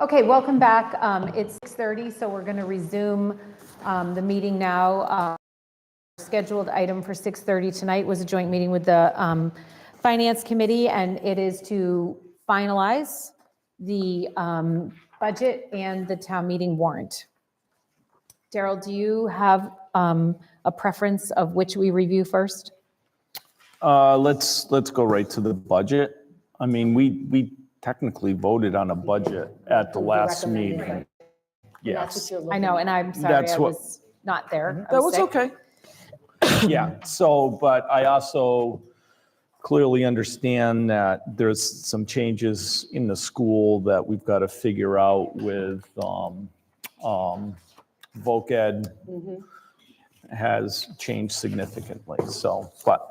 Okay, welcome back. It's 6:30, so we're going to resume the meeting now. Scheduled item for 6:30 tonight was a joint meeting with the Finance Committee, and it is to finalize the budget and the town meeting warrant. Daryl, do you have a preference of which we review first? Let's go right to the budget. I mean, we technically voted on a budget at the last meeting. Yes. I know, and I'm sorry I was not there. That was okay. Yeah, so, but I also clearly understand that there's some changes in the school that we've got to figure out with voc ed has changed significantly, so, but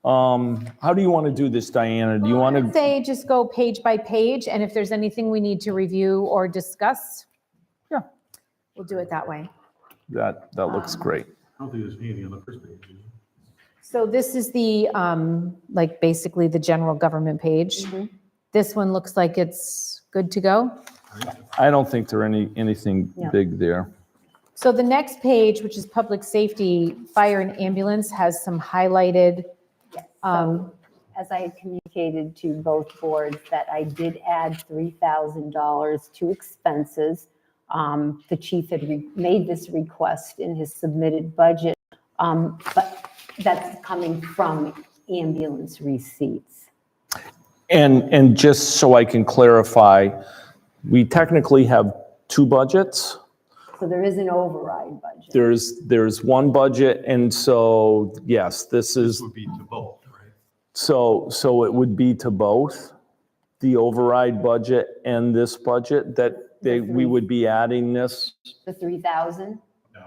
how do you want to do this, Diana? Do you want to say just go page by page, and if there's anything we need to review or discuss, yeah, we'll do it that way. That looks great. I don't think there's anything on the first page. So this is the, like basically the general government page. This one looks like it's good to go. I don't think there anything big there. So the next page, which is public safety, fire and ambulance, has some highlighted. So, as I had communicated to both boards, that I did add $3,000 to expenses. The chief had made this request in his submitted budget, but that's coming from ambulance receipts. And just so I can clarify, we technically have two budgets. So there is an override budget. There's one budget, and so yes, this Would be to both, right? so it would be to both the override budget and this budget that we would be adding this. The 3,000, No,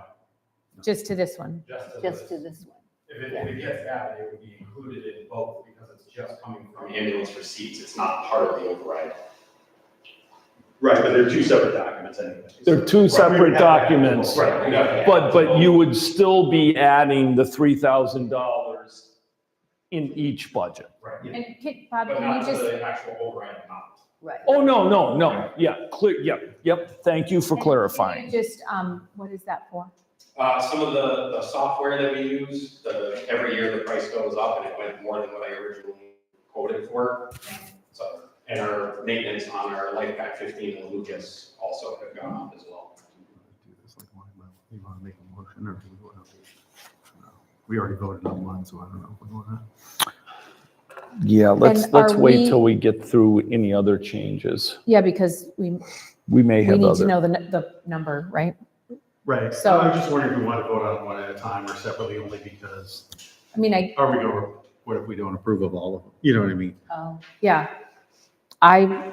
Just to this one. just to this one. If it gets added, it would be included in both because it's just coming from ambulance receipts. It's not part of the override. Right, but they're two separate documents anyway. They're two separate documents. Right. But you would still be adding the $3,000 in each budget. Right. And Bob, But can not you to just, the actual override amount. Right. Oh, no. Yeah, clear, yep. Thank you for clarifying. just, what is that for? Some of the software that we use, every year the price goes up and it went more than what I originally quoted for. So, and our maintenance on our LifePack 15 and Lucas also have gone up as well. You want to make a motion or do we want to? We already voted on one, so I don't know if we want to. Yeah, let's And are wait we- till we get through any other changes. Yeah, because we We may have need to other. know the number, right? Right, So- so I was just wondering if we want to vote on one at a time or separately, only because, I mean, are we going, what if we don't approve of all of them? You know what I mean? yeah. I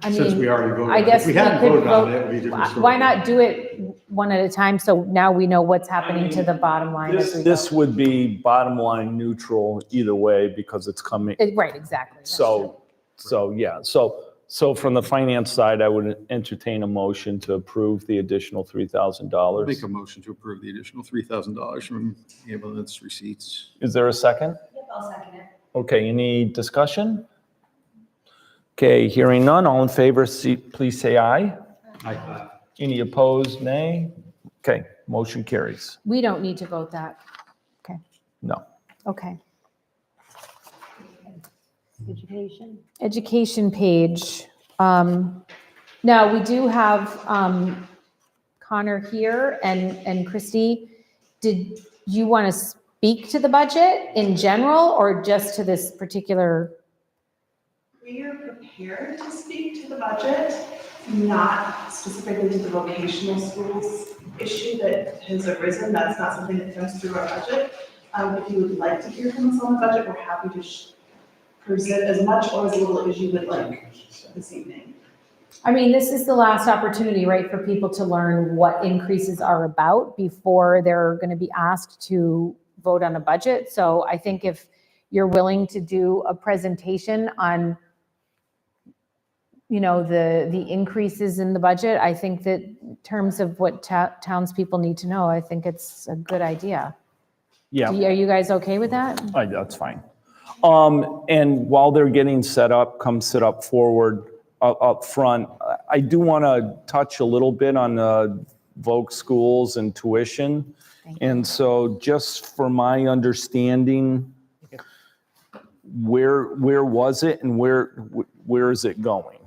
Since we mean, already voted. I on it. guess If we we hadn't could voted on vote- it, it would be a different story. why not do it one at a time, so now we know what's happening to the bottom line as we This go? would be bottom line neutral either way because it's coming. Right, exactly. That's true. So from the finance side, I would entertain a motion to approve the additional $3,000. Make a motion to approve the additional $3,000 from ambulance receipts. Is there a second? Yep, I'll second it. Okay, any discussion? Okay, hearing none, all in favor, please say aye. Aye. Any opposed, nay? Okay, motion carries. We don't need to vote that. Okay, No. okay. Education. Education page. Now, we do have Connor here and Christy. Did you want to speak to the budget in general or just to this particular? We are prepared to speak to the budget, not specifically to the vocational schools issue that has arisen. That's not something that comes through our budget. If you would like to hear from us on the budget, we're happy to present as much or as little as you would like this evening. I mean, this is the last opportunity, right, for people to learn what increases are about before they're going to be asked to vote on a budget. So I think if you're willing to do a presentation on, you know, the increases in the budget, I think that in terms of what townspeople need to know, I think it's a good idea. Yeah, Are you guys okay with that? that's fine. And while they're getting set up, come sit up forward, up front. I do want to touch a little bit on the Voc schools and tuition. And so just for my understanding, where was it and where is it going?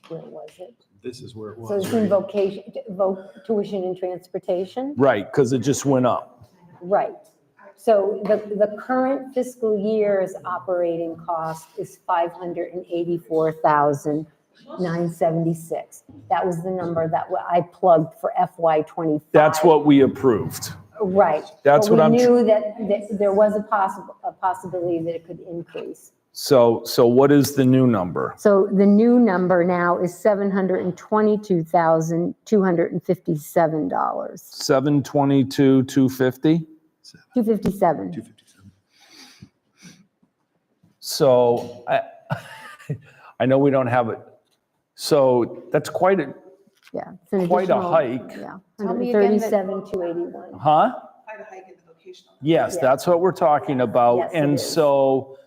Where was it? This is where it So was. it's in vocation, tuition and transportation? Right, because it just went up. Right. So the current fiscal year's operating cost is $584,976. That was the number that I plugged for FY '25. That's what we approved. Right. That's But what I'm we knew that there was a possibility that it could increase. So what is the new number? So the new number now is $722,257. 722, 250? 257. 257. So I know we don't have it. So that's quite a, Yeah. it's an Quite a additional- hike. Yeah. Tell me again that- 137,281. huh? Quite a hike in the vocational. Yes, Yeah. that's what we're talking about. Yes, it And is. so,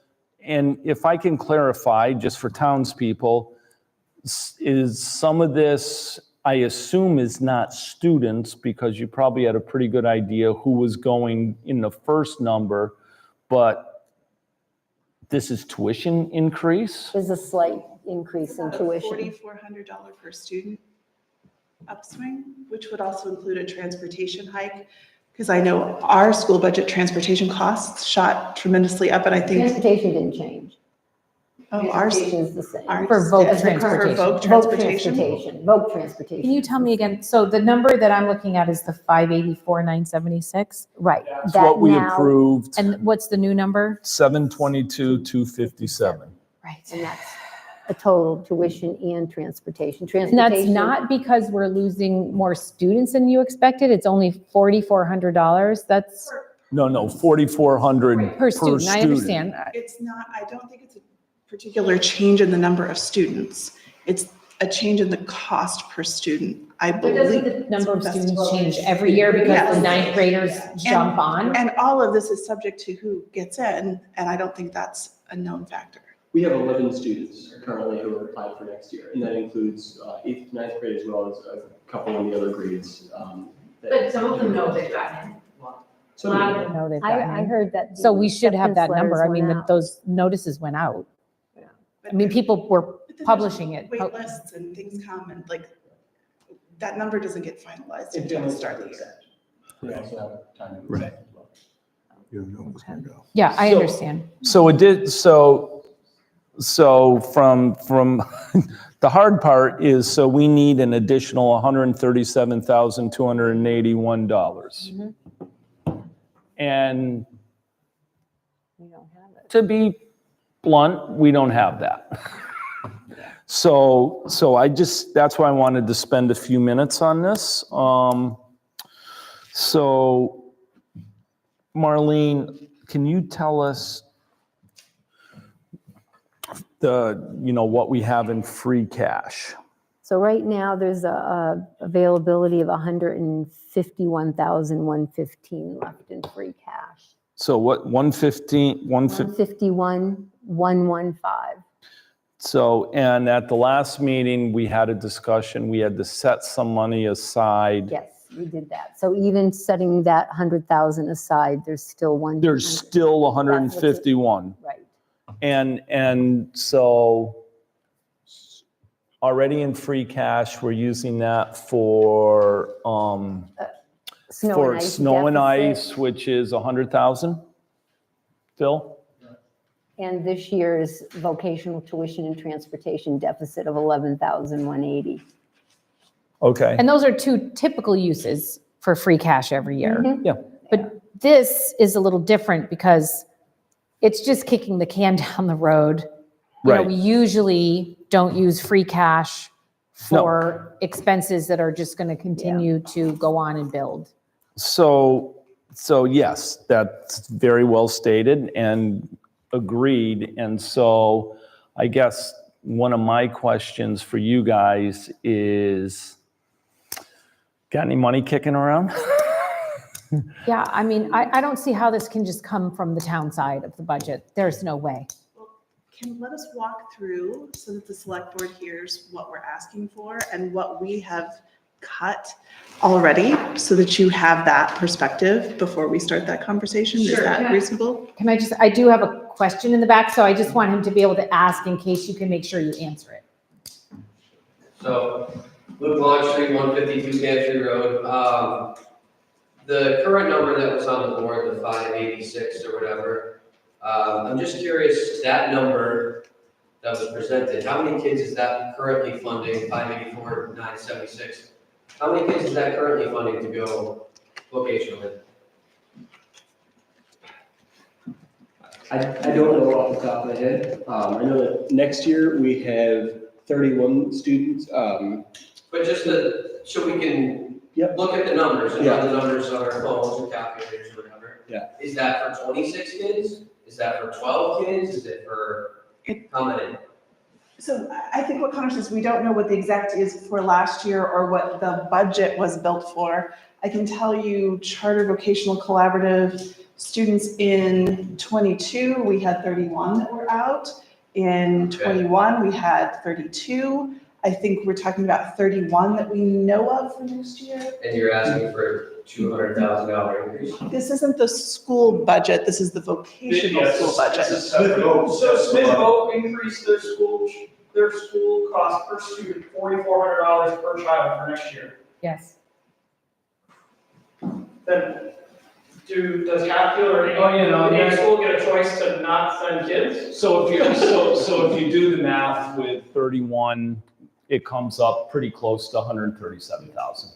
and if I can clarify, just for townspeople, is some of this, I assume, is not students, because you probably had a pretty good idea who was going in the first number, but this is tuition increase? There's a slight increase in tuition. $4,400 per student upswing, which would also include a transportation hike. Because I know our school budget transportation costs shot tremendously up, and I think, Transportation didn't change. oh, ours. Transportation is the same. ours For voc did. transportation. For voc Voc transportation. Voc transportation. Can you tell me again, so the number that I'm looking at is the 584,976? Right. That's that what we now- approved, And what's the new number? 722, 257. Right. And that's a total tuition and transportation. And that's Transportation. not because we're losing more students than you expected? It's only $4,400? That's No, 4,400 per student, I understand. It's not, I don't think it's a particular change in the number of students. It's a change in the cost per student, I But doesn't believe. the number of students change every year because the ninth graders jump on? And all of this is subject to who gets in, and I don't think that's a known factor. We have 11 students currently who are applied for next year, and that includes 8th to 9th grade as well as a couple of the other grades. But some of them know they've gotten in. Some of them. No, they've I gotten heard that. So the we should have that acceptance number. I letters mean, went out. those notices went out. But I mean, people were but then there's publishing it. Wait lists and things come, and like, that number doesn't get finalized until the start of the year. We also have time to Right. accept as well. You don't know what's going to go. Yeah, I So- understand. So it did, so from the hard part is, so we need an additional $137,281. And We don't have it. to be blunt, we don't have that. So that's why I wanted to spend a few minutes on this. So Marlene, can you tell us what we have in free cash? So right now, there's a availability of 151,115 left in free cash. So what, 115, 151,115. so, and at the last meeting, we had a discussion, we had to set some money aside. Yes, we did that. So even setting that 100,000 aside, there's still one. There's still 151. Right. And so already in free cash, we're using that for Snow and ice snow and deficit. ice, which is 100,000. Phil? And this year's vocational tuition and transportation deficit of 11,180. Okay. And those are two typical uses for free cash every year. Mhm. Yeah. But this is a little different because it's just kicking the can down the road. You know, Right. we usually don't use free cash No. for expenses that are just going to continue to go on and build. So yes, that's very well stated and agreed. And so I guess one of my questions for you guys is, got any money kicking around? Yeah, I mean, I don't see how this can just come from the town side of the budget. There's no way. can let us walk through so that the select board hears what we're asking for and what we have cut already, so that you have that perspective before we start that conversation? Is Sure, that yeah. reasonable? Can I do have a question in the back, so I just want him to be able to ask in case you can make sure you answer it. So, Luke Longstreet, 152 Gantry Road. The current number that was on the board, the 586 or whatever, I'm just curious, that number that was presented, how many kids is that currently funding, 584, 976? How many kids is that currently funding to go vocational in? I don't know off the top of my head. I know that next year we have 31 students. But just so we can Yep. look at the numbers and Yeah. how the numbers are phones or calculators or whatever. Yeah. Is that for 26 kids? Is that for 12 kids? Is it for how many? So I think what Connor says, we don't know what the exact is for last year or what the budget was built for. I can tell you Charter Vocational Collaborative students in 22, we had 31 that were out. In Okay. 21, we had 32. I think we're talking about 31 that we know of for next year. And you're asking for $200,000 increase? This isn't the school budget, this is the vocational school budget. So Smith Oak increased their school cost per student $4,400 per child for next year. Yes. Then does Hatfield or any school get a choice to not send kids? So if you do the math with 31, it comes up pretty close to 137,000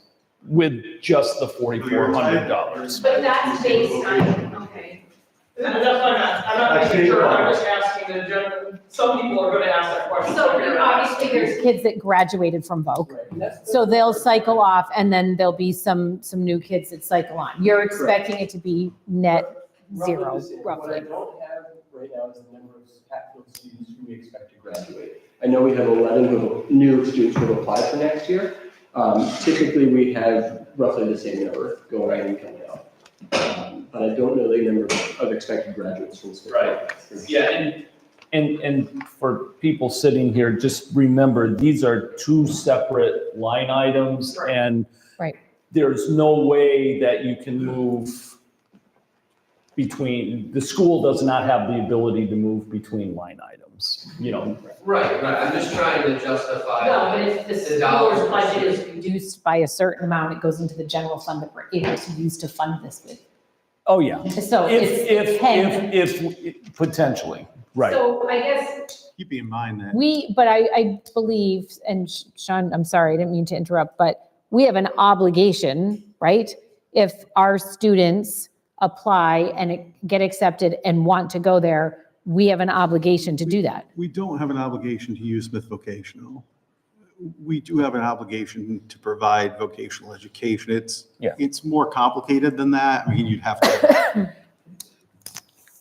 with just the $4,400. But that's based on, okay. That's not, I'm not making sure, I'm just asking the general, some people are gonna ask that question. So obviously There's kids that graduated from Voc, so they'll cycle off, and then there'll be some new kids that cycle on. You're expecting it to be net zero, the same. What I roughly. don't have right now is the number of Hatfield students who we expect to graduate. I know we have 11 new students who have applied for next year. Typically, we have roughly the same number going in and coming out. But I don't know the number of expected graduates from school. Right. Yeah, and for people sitting here, just remember, these are two separate line items. Right. And Right. there's no way that you can move between, the school does not have the ability to move between line items, Right, I'm just trying to justify. No, but if the The school's dollars. budget is Reduced by a certain amount, it goes into the general fund that we're able to use to fund this with. Oh, yeah. So it's 10. If potentially, right. So I guess, Keeping in mind that But I believe, and Sean, I'm sorry, I didn't mean to interrupt, but we have an obligation, right? If our students apply and get accepted and want to go there, we have an obligation to do that. we don't have an obligation to use Smith Vocational. We do have an obligation to provide vocational education. It's more complicated than that. I mean, you'd have to.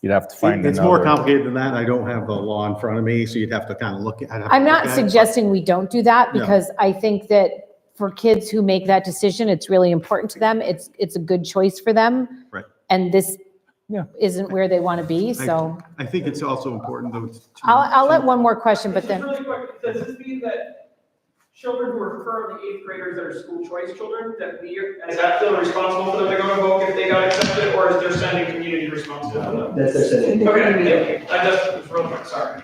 You'd have to find It's more another- complicated than that. I don't have the law in front of me, so you'd have to kind of look at. I'd have to I'm look not at it, but- suggesting we don't do that, No. because I think that for kids who make that decision, it's really important to them. It's a good choice for them. Right. And this Yeah. isn't where they want to be, so I think it's also important though. I'll let one more question, but Just then, really quick, does this mean that children who are currently 8th graders that are school choice children, that we as Hatfield are responsible for them to go to Voc if they got accepted, or is their sending community responsible for them? That's their setting. Okay, thank you. I just, real quick, sorry.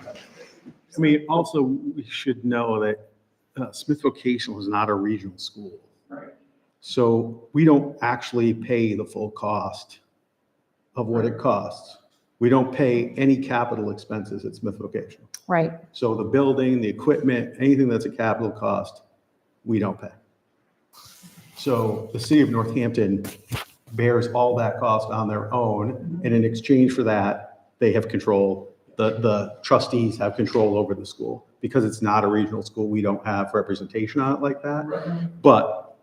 I mean, also, we should know that Smith Vocational is not a regional school. Right. So we don't actually pay the full cost of what it costs. We don't pay any capital expenses at Smith Vocational. right, So the building, the equipment, anything that's a capital cost, we don't pay. So the city of Northampton bears all that cost on their own, and in exchange for that, they have control, the trustees have control over the school. Because it's not a regional school, we don't have representation on it like that. But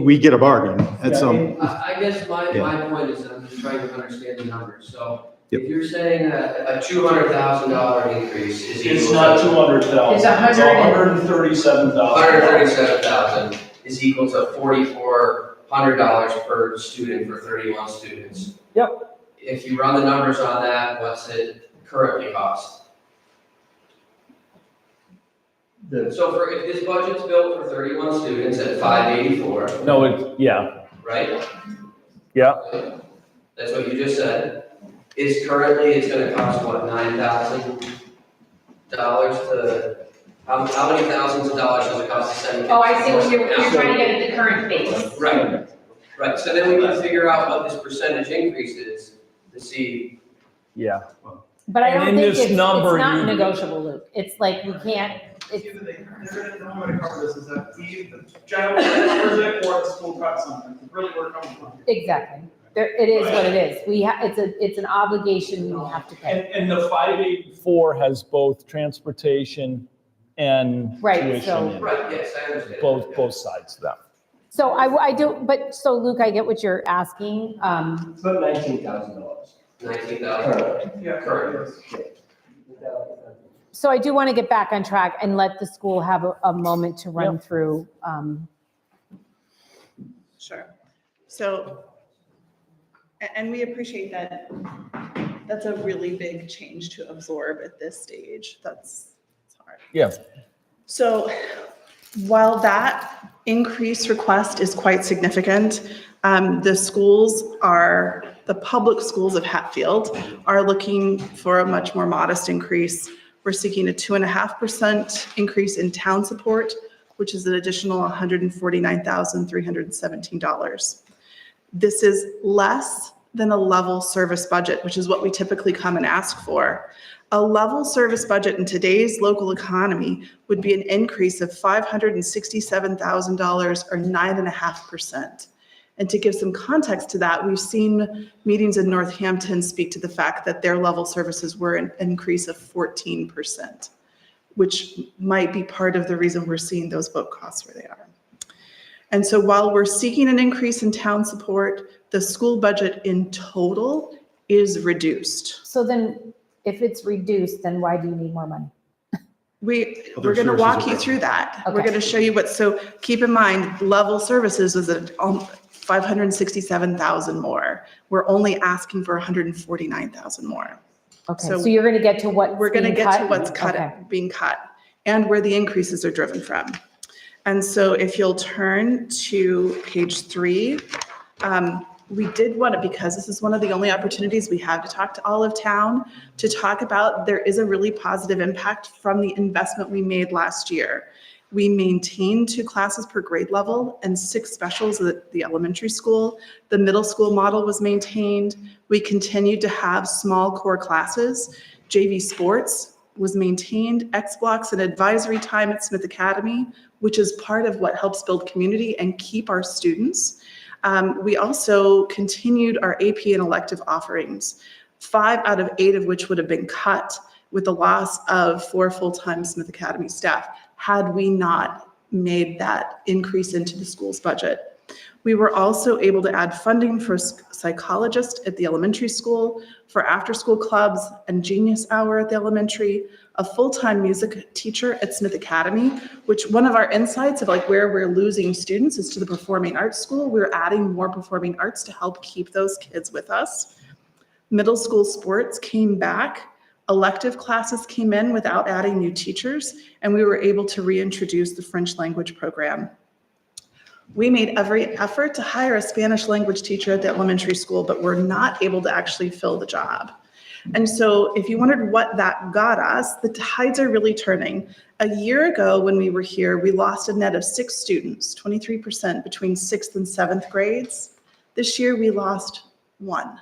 we get a bargain at some, I guess my Yeah. point is that I'm just trying to understand the numbers. So Yep. if you're saying that a $200,000 increase is It's equal not to 200,000. It's 137,000. 137,000 is equal to $4,400 per student for 31 students. Yep. If you run the numbers on that, what's it currently cost? So if this budget's built for 31 students at 584, No, yeah, right? yeah. That's what you just said. Currently, it's gonna cost, what, $9,000 to, how many thousands of dollars does it cost to send? Oh, I see what you're kids? trying to get at the current base. Right, so then we can figure out what this percentage increase is to see. Yeah. But I And don't in think this it's number, not you- negotiable, Luke. It's like we can't, it's, Either the only way to cover this is that the general covers it or the school cuts something, really where it comes from. exactly. There, it is what it is. It's an obligation we have to pay. And the 584 has both transportation and Right, tuition so- in it. Right, yes, I understand. Both sides of that. So I do, but, so Luke, I get what you're asking. It's about $19,000. 19,000. Yeah, Current. So I do want to get back on track and let the school have a moment to run through. Sure. So, and we appreciate that that's a really big change to absorb at this stage. It's hard. Yeah. So while that increase request is quite significant, the public schools of Hatfield are looking for a much more modest increase. We're seeking a 2.5% increase in town support, which is an additional $149,317. This is less than a level service budget, which is what we typically come and ask for. A level service budget in today's local economy would be an increase of $567,000 or 9.5%. And to give some context to that, we've seen meetings in Northampton speak to the fact that their level services were an increase of 14%, which might be part of the reason we're seeing those boat costs where they are. And so while we're seeking an increase in town support, the school budget in total is reduced. So then, if it's reduced, then why do you need more money? We're Other going to walk sources you of through that. We're Okay. going to show you so keep in mind, level services was at 567,000 more. We're only asking for 149,000 more. Okay, So so you're going to get to what We're going to get to what's Okay. being cut and where the increases are driven from. And so if you'll turn to page 3, we did want to, because this is one of the only opportunities we have to talk to all of town, to talk about there is a really positive impact from the investment we made last year. We maintained 2 classes per grade level and 6 specials at the elementary school. The middle school model was maintained. We continued to have small core classes. JV sports was maintained, X blocks and advisory time at Smith Academy, which is part of what helps build community and keep our students. We also continued our AP and elective offerings, 5 out of 8 of which would have been cut with the loss of 4 full-time Smith Academy staff had we not made that increase into the school's budget. We were also able to add funding for psychologists at the elementary school, for after-school clubs and Genius Hour at the elementary, a full-time music teacher at Smith Academy, which one of our insights of like where we're losing students is to the performing arts school. We're adding more performing arts to help keep those kids with us. Middle school sports came back. Elective classes came in without adding new teachers, and we were able to reintroduce the French language program. We made every effort to hire a Spanish language teacher at the elementary school, but we're not able to actually fill the job. And so if you wondered what that got us, the tides are really turning. A year ago when we were here, we lost a net of 6 students, 23% between 6th and 7th grades. This year we lost 1.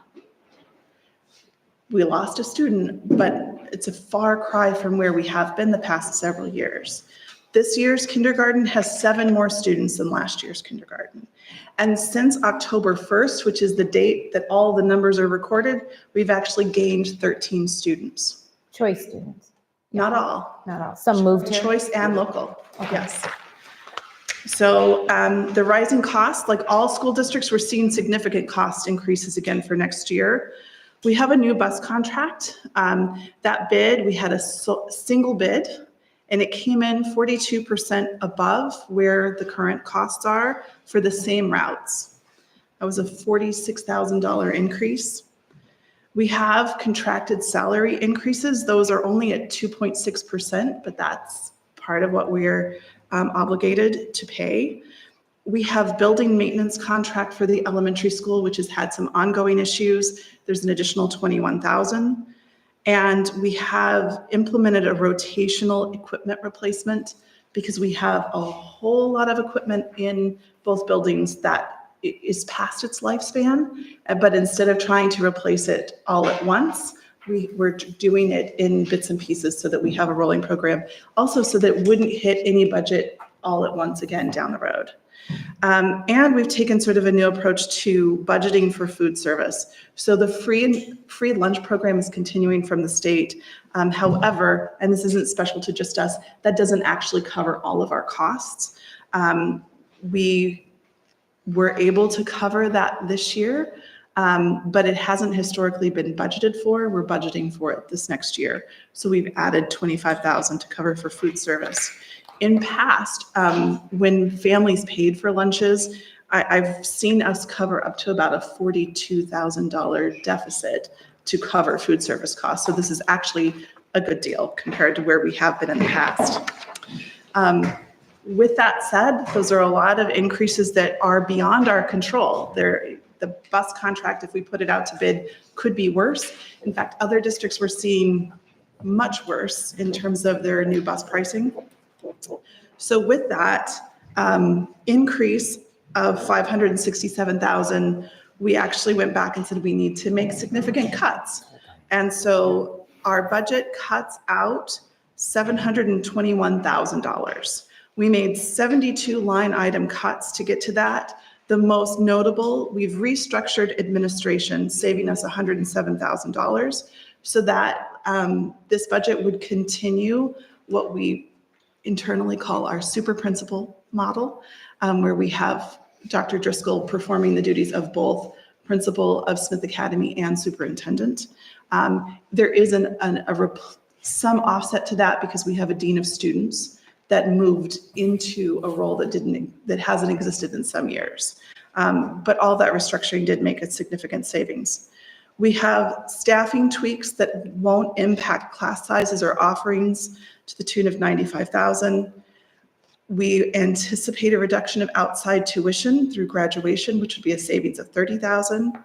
We lost a student, but it's a far cry from where we have been the past several years. This year's kindergarten has 7 more students than last year's kindergarten. And since October 1st, which is the date that all the numbers are recorded, we've actually gained 13 students. Choice students, Not all. not all. Some moved here. Choice and local, Okay. yes. So the rising costs, like all school districts, we're seeing significant cost increases again for next year. We have a new bus contract. That bid, we had a single bid, and it came in 42% above where the current costs are for the same routes. That was a $46,000 increase. We have contracted salary increases. Those are only at 2.6%, but that's part of what we're obligated to pay. We have building maintenance contract for the elementary school, which has had some ongoing issues. There's an additional 21,000. And we have implemented a rotational equipment replacement because we have a whole lot of equipment in both buildings that is past its lifespan. But instead of trying to replace it all at once, we're doing it in bits and pieces so that we have a rolling program. Also, so that it wouldn't hit any budget all at once again down the road. And we've taken sort of a new approach to budgeting for food service. So the free lunch program is continuing from the state. However, and this isn't special to just us, that doesn't actually cover all of our costs. We were able to cover that this year, but it hasn't historically been budgeted for. We're budgeting for it this next year. So we've added 25,000 to cover for food service. In past, when families paid for lunches, I've seen us cover up to about a $42,000 deficit to cover food service costs. So this is actually a good deal compared to where we have been in the past. With that said, those are a lot of increases that are beyond our control. The bus contract, if we put it out to bid, could be worse. In fact, other districts were seeing much worse in terms of their new bus pricing. So with that increase of 567,000, we actually went back and said we need to make significant cuts. And so our budget cuts out $721,000. We made 72 line item cuts to get to that. The most notable, we've restructured administration, saving us $107,000 so that this budget would continue what we internally call our super principal model, where we have Dr. Driscoll performing the duties of both principal of Smith Academy and superintendent. There is some offset to that because we have a dean of students that moved into a role that hasn't existed in some years. But all that restructuring did make a significant savings. We have staffing tweaks that won't impact class sizes or offerings to the tune of 95,000. We anticipate a reduction of outside tuition through graduation, which would be a savings of 30,000.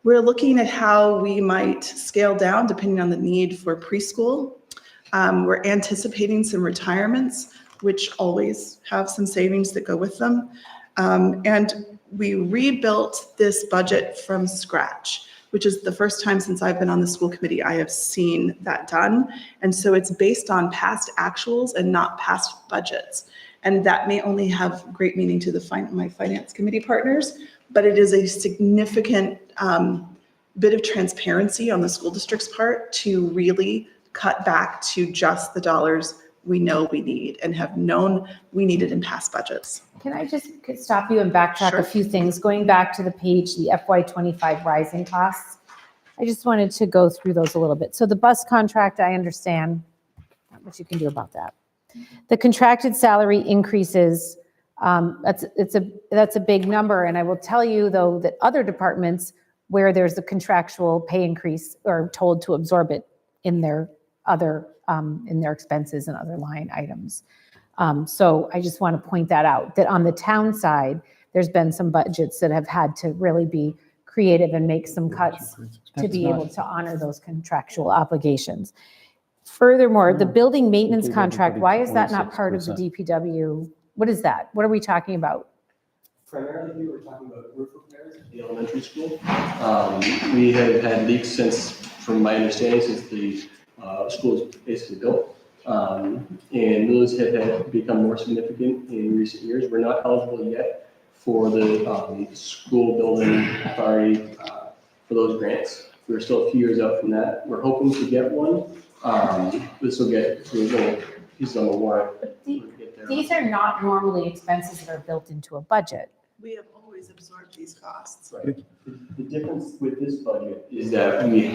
We're looking at how we might scale down depending on the need for preschool. We're anticipating some retirements, which always have some savings that go with them. And we rebuilt this budget from scratch, which is the first time since I've been on the school committee I have seen that done. And so it's based on past actuals and not past budgets. And that may only have great meaning to my finance committee partners, but it is a significant bit of transparency on the school district's part to really cut back to just the dollars we know we need and have known we needed in past budgets. Can I just stop you and backtrack Sure. a few things? Going back to the page, the FY25 rising costs, I just wanted to go through those a little bit. So the bus contract, I understand not what you can do about that. The contracted salary increases, that's a big number. And I will tell you though, that other departments where there's a contractual pay increase are told to absorb it in their expenses and other line items. So I just want to point that out, that on the town side, there's been some budgets that have had to really be creative and make some cuts to be able to honor those contractual obligations. Furthermore, the building maintenance contract, why is that not part of the DPW? What is that? What are we talking about? Primarily, we were talking about roof repairs at the elementary school. We have had leaks since, from my understanding, since the school is basically built. And those have become more significant in recent years. We're not eligible yet for the school building authority for those grants. We're still a few years out from that. We're hoping to get one. This will get to a little piece on the warrant. These are not normally expenses that are built into a budget. We have always absorbed these costs. Right. The difference with this budget is that we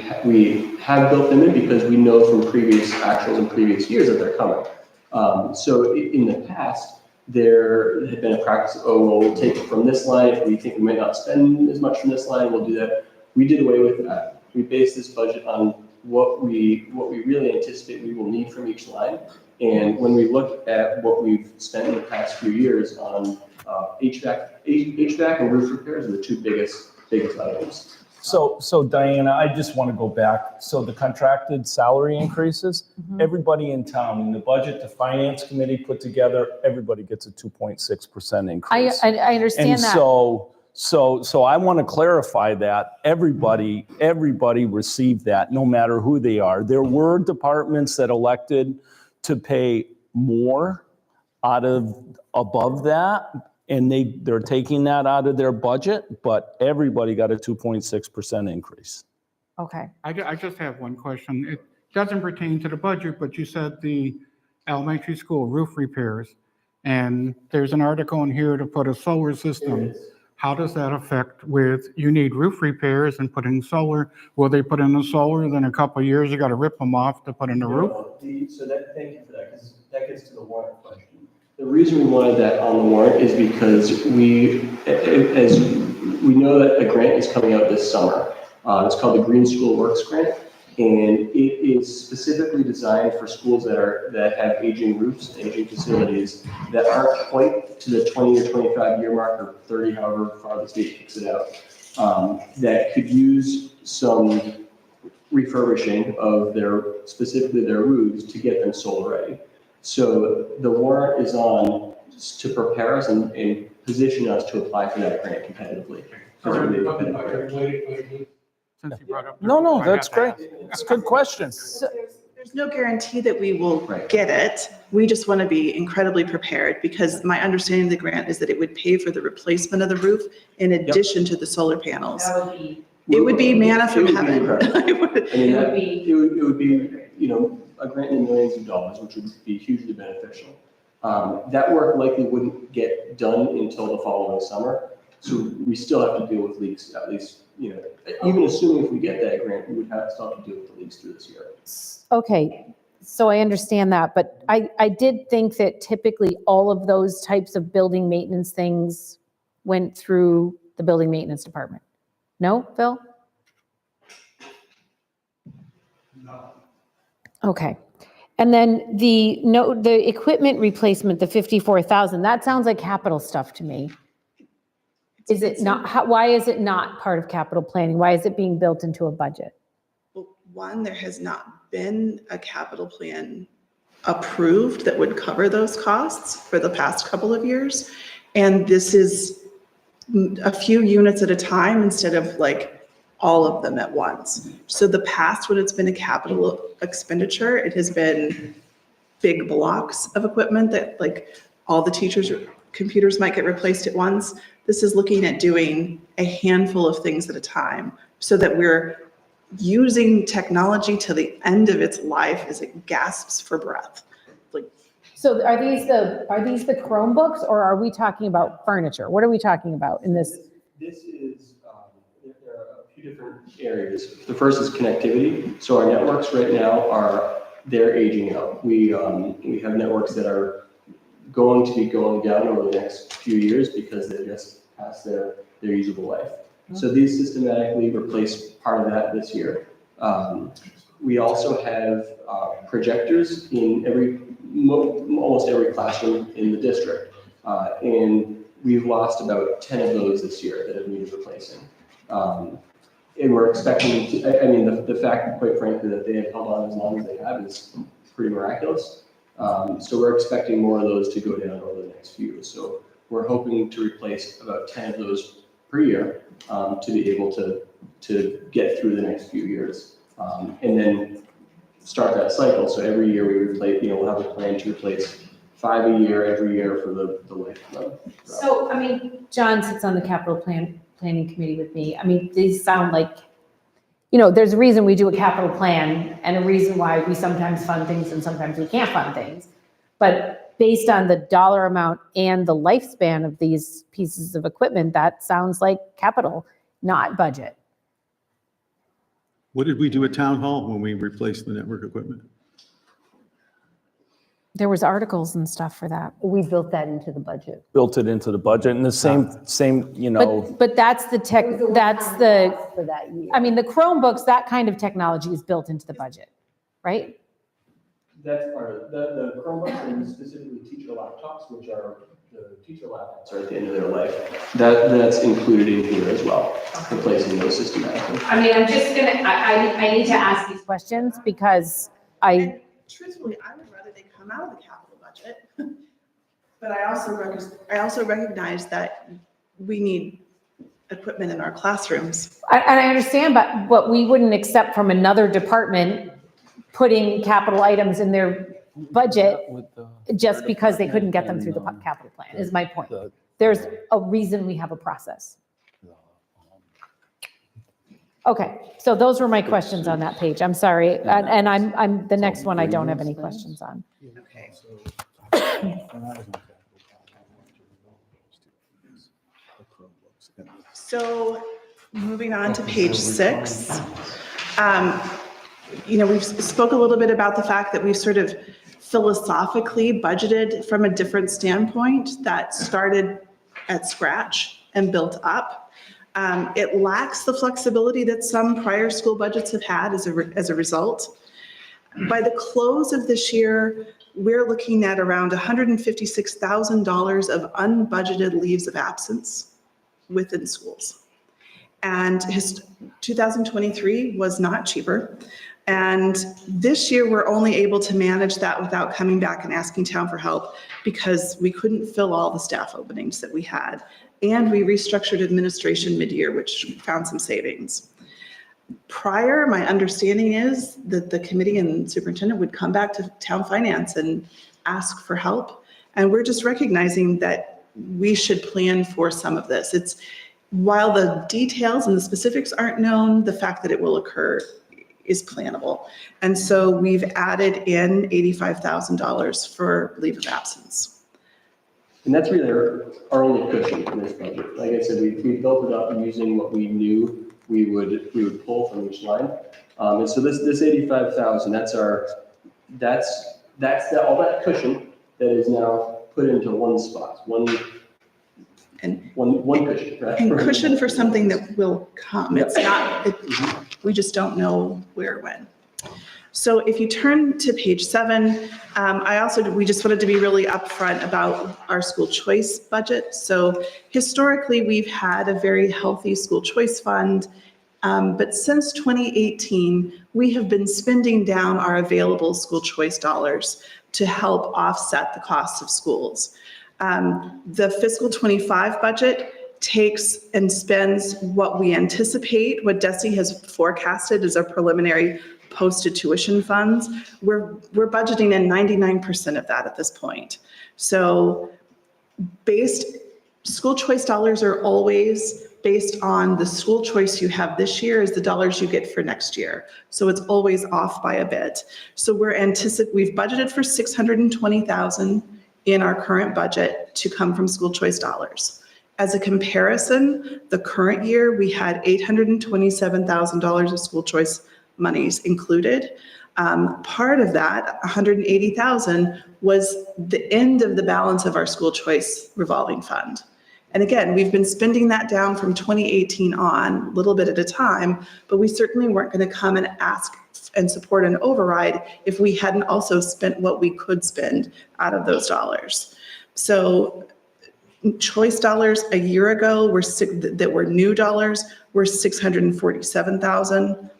have built them in because we know from previous actuals in previous years that they're coming. So in the past, there had been a practice of, we'll take it from this line. If we think we might not spend as much from this line, we'll do that. We did away with that. We based this budget on what we really anticipate we will need from each line. And when we look at what we've spent in the past few years on HVAC and roof repairs are the two biggest items. So Diana, I just want to go back. So the contracted salary increases, everybody in town, in the budget the finance committee put together, everybody gets a 2.6% increase. I understand And that. so I want to clarify that everybody received that, no matter who they are. There were departments that elected to pay more above that, and they're taking that out of their budget, but everybody got a 2.6% increase. Okay. I just have one question. It doesn't pertain to the budget, but you said the elementary school roof repairs, and there's an article in here to put a solar system. How does that affect with, you need roof repairs and putting solar? Will they put in the solar, then a couple of years you got to rip them off to put in the roof? Thank you for that, because that gets to the warrant question. The reason we wanted that on the warrant is because as we know that a grant is coming out this summer. It's called the Green School Works Grant, and it is specifically designed for schools that have aging roofs, aging facilities that aren't quite to the 20 or 25 year mark or 30, however far the state kicks it out, that could use some refurbishing of specifically their roofs to get them solar ready. So the warrant is on to prepare us and position us to apply for that grant competitively. Since you brought up. No, that's great. It's a good question. There's no guarantee that we will get it. We just want to be incredibly prepared, because my understanding of the grant is that it would pay for the replacement of the roof in addition to the solar panels. It would be manna from heaven. It would be, a grant in millions of dollars, which would be hugely beneficial. That work likely wouldn't get done until the following summer. So we still have to deal with leaks, at least, even assuming if we get that grant, we would still have to deal with the leaks through this year. Okay, so I understand that, but I did think that typically all of those types of building maintenance things went through the building maintenance department. No, Phil? No. Okay. And then the equipment replacement, the 54,000, that sounds like capital stuff to me. Is it not, why is it not part of capital planning? Why is it being built into a budget? Well, one, there has not been a capital plan approved that would cover those costs for the past couple of years. And this is a few units at a time instead of like all of them at once. So the past, when it's been a capital expenditure, it has been big blocks of equipment that like all the teachers' computers might get replaced at once. This is looking at doing a handful of things at a time so that we're using technology to the end of its life as it gasps for breath. So are these the Chromebooks, or are we talking about furniture? What are we talking about in this? This is, there are a few different areas. The first is connectivity. So our networks right now they're aging out. We have networks that are going to be going down over the next few years because they're just past their usable life. So these systematically replace part of that this year. We also have projectors in almost every classroom in the district. And we've lost about 10 of those this year that have needed replacing. And we're expecting the fact, quite frankly, that they have held on as long as they have is pretty miraculous. So we're expecting more of those to go down over the next few years. So we're hoping to replace about 10 of those per year to be able to get through the next few years. And then start that cycle. So every year we replace, we'll have a plan to replace 5 a year every year for the life of them. So, John sits on the capital planning committee with me. These sound like, there's a reason we do a capital plan and a reason why we sometimes fund things and sometimes we can't fund things. But based on the dollar amount and the lifespan of these pieces of equipment, that sounds like capital, not budget. What did we do at town hall when we replaced the network equipment? There was articles and stuff for that. We built that into the budget. Built it into the budget, and the same, But that's the tech, that's the, For that year. the Chromebooks, that kind of technology is built into the budget, right? That's part of the Chromebooks and specifically teacher laptops, which are the teacher laptops are at the end of their life. That's included in here as well, replacing those systematically. I mean, I'm just gonna, I need to ask these questions because And truthfully, I would rather they come out of the capital budget. But I also recognize that we need equipment in our classrooms. and I understand, but we wouldn't accept from another department putting capital items in their budget just because they couldn't get them through the capital plan, is my point. There's a reason we have a process. Okay, so those were my questions on that page. I'm sorry. And I'm, the next one I don't have any questions on. Okay. So moving on to page 6. We've spoke a little bit about the fact that we've sort of philosophically budgeted from a different standpoint that started at scratch and built up. It lacks the flexibility that some prior school budgets have had as a result. By the close of this year, we're looking at around $156,000 of unbudgeted leaves of absence within schools. And 2023 was not cheaper. And this year, we're only able to manage that without coming back and asking town for help because we couldn't fill all the staff openings that we had. And we restructured administration mid-year, which found some savings. Prior, my understanding is that the committee and superintendent would come back to town finance and ask for help. And we're just recognizing that we should plan for some of this. While the details and the specifics aren't known, the fact that it will occur is plannable. And so we've added in $85,000 for leave of absence. And that's really our only cushion in this budget. Like I said, we built it up using what we knew we would pull from each line. And so this 85,000, that's all that cushion that is now put into one spot, one cushion, right? And cushion for something that will come. It's not, we just don't know where or when. So if you turn to page 7, we just wanted to be really upfront about our school choice budget. So historically, we've had a very healthy school choice fund. But since 2018, we have been spending down our available school choice dollars to help offset the cost of schools. The fiscal 25 budget takes and spends what we anticipate, what DESE has forecasted as our preliminary posted tuition funds. We're budgeting in 99% of that at this point. So school choice dollars are always based on the school choice you have this year is the dollars you get for next year. So it's always off by a bit. So we've budgeted for $620,000 in our current budget to come from school choice dollars. As a comparison, the current year we had $827,000 of school choice monies included. Part of that, $180,000, was the end of the balance of our school choice revolving fund. And again, we've been spending that down from 2018 on, a little bit at a time, but we certainly weren't going to come and ask and support an override if we hadn't also spent what we could spend out of those dollars. So choice dollars a year ago that were new dollars were $647,000.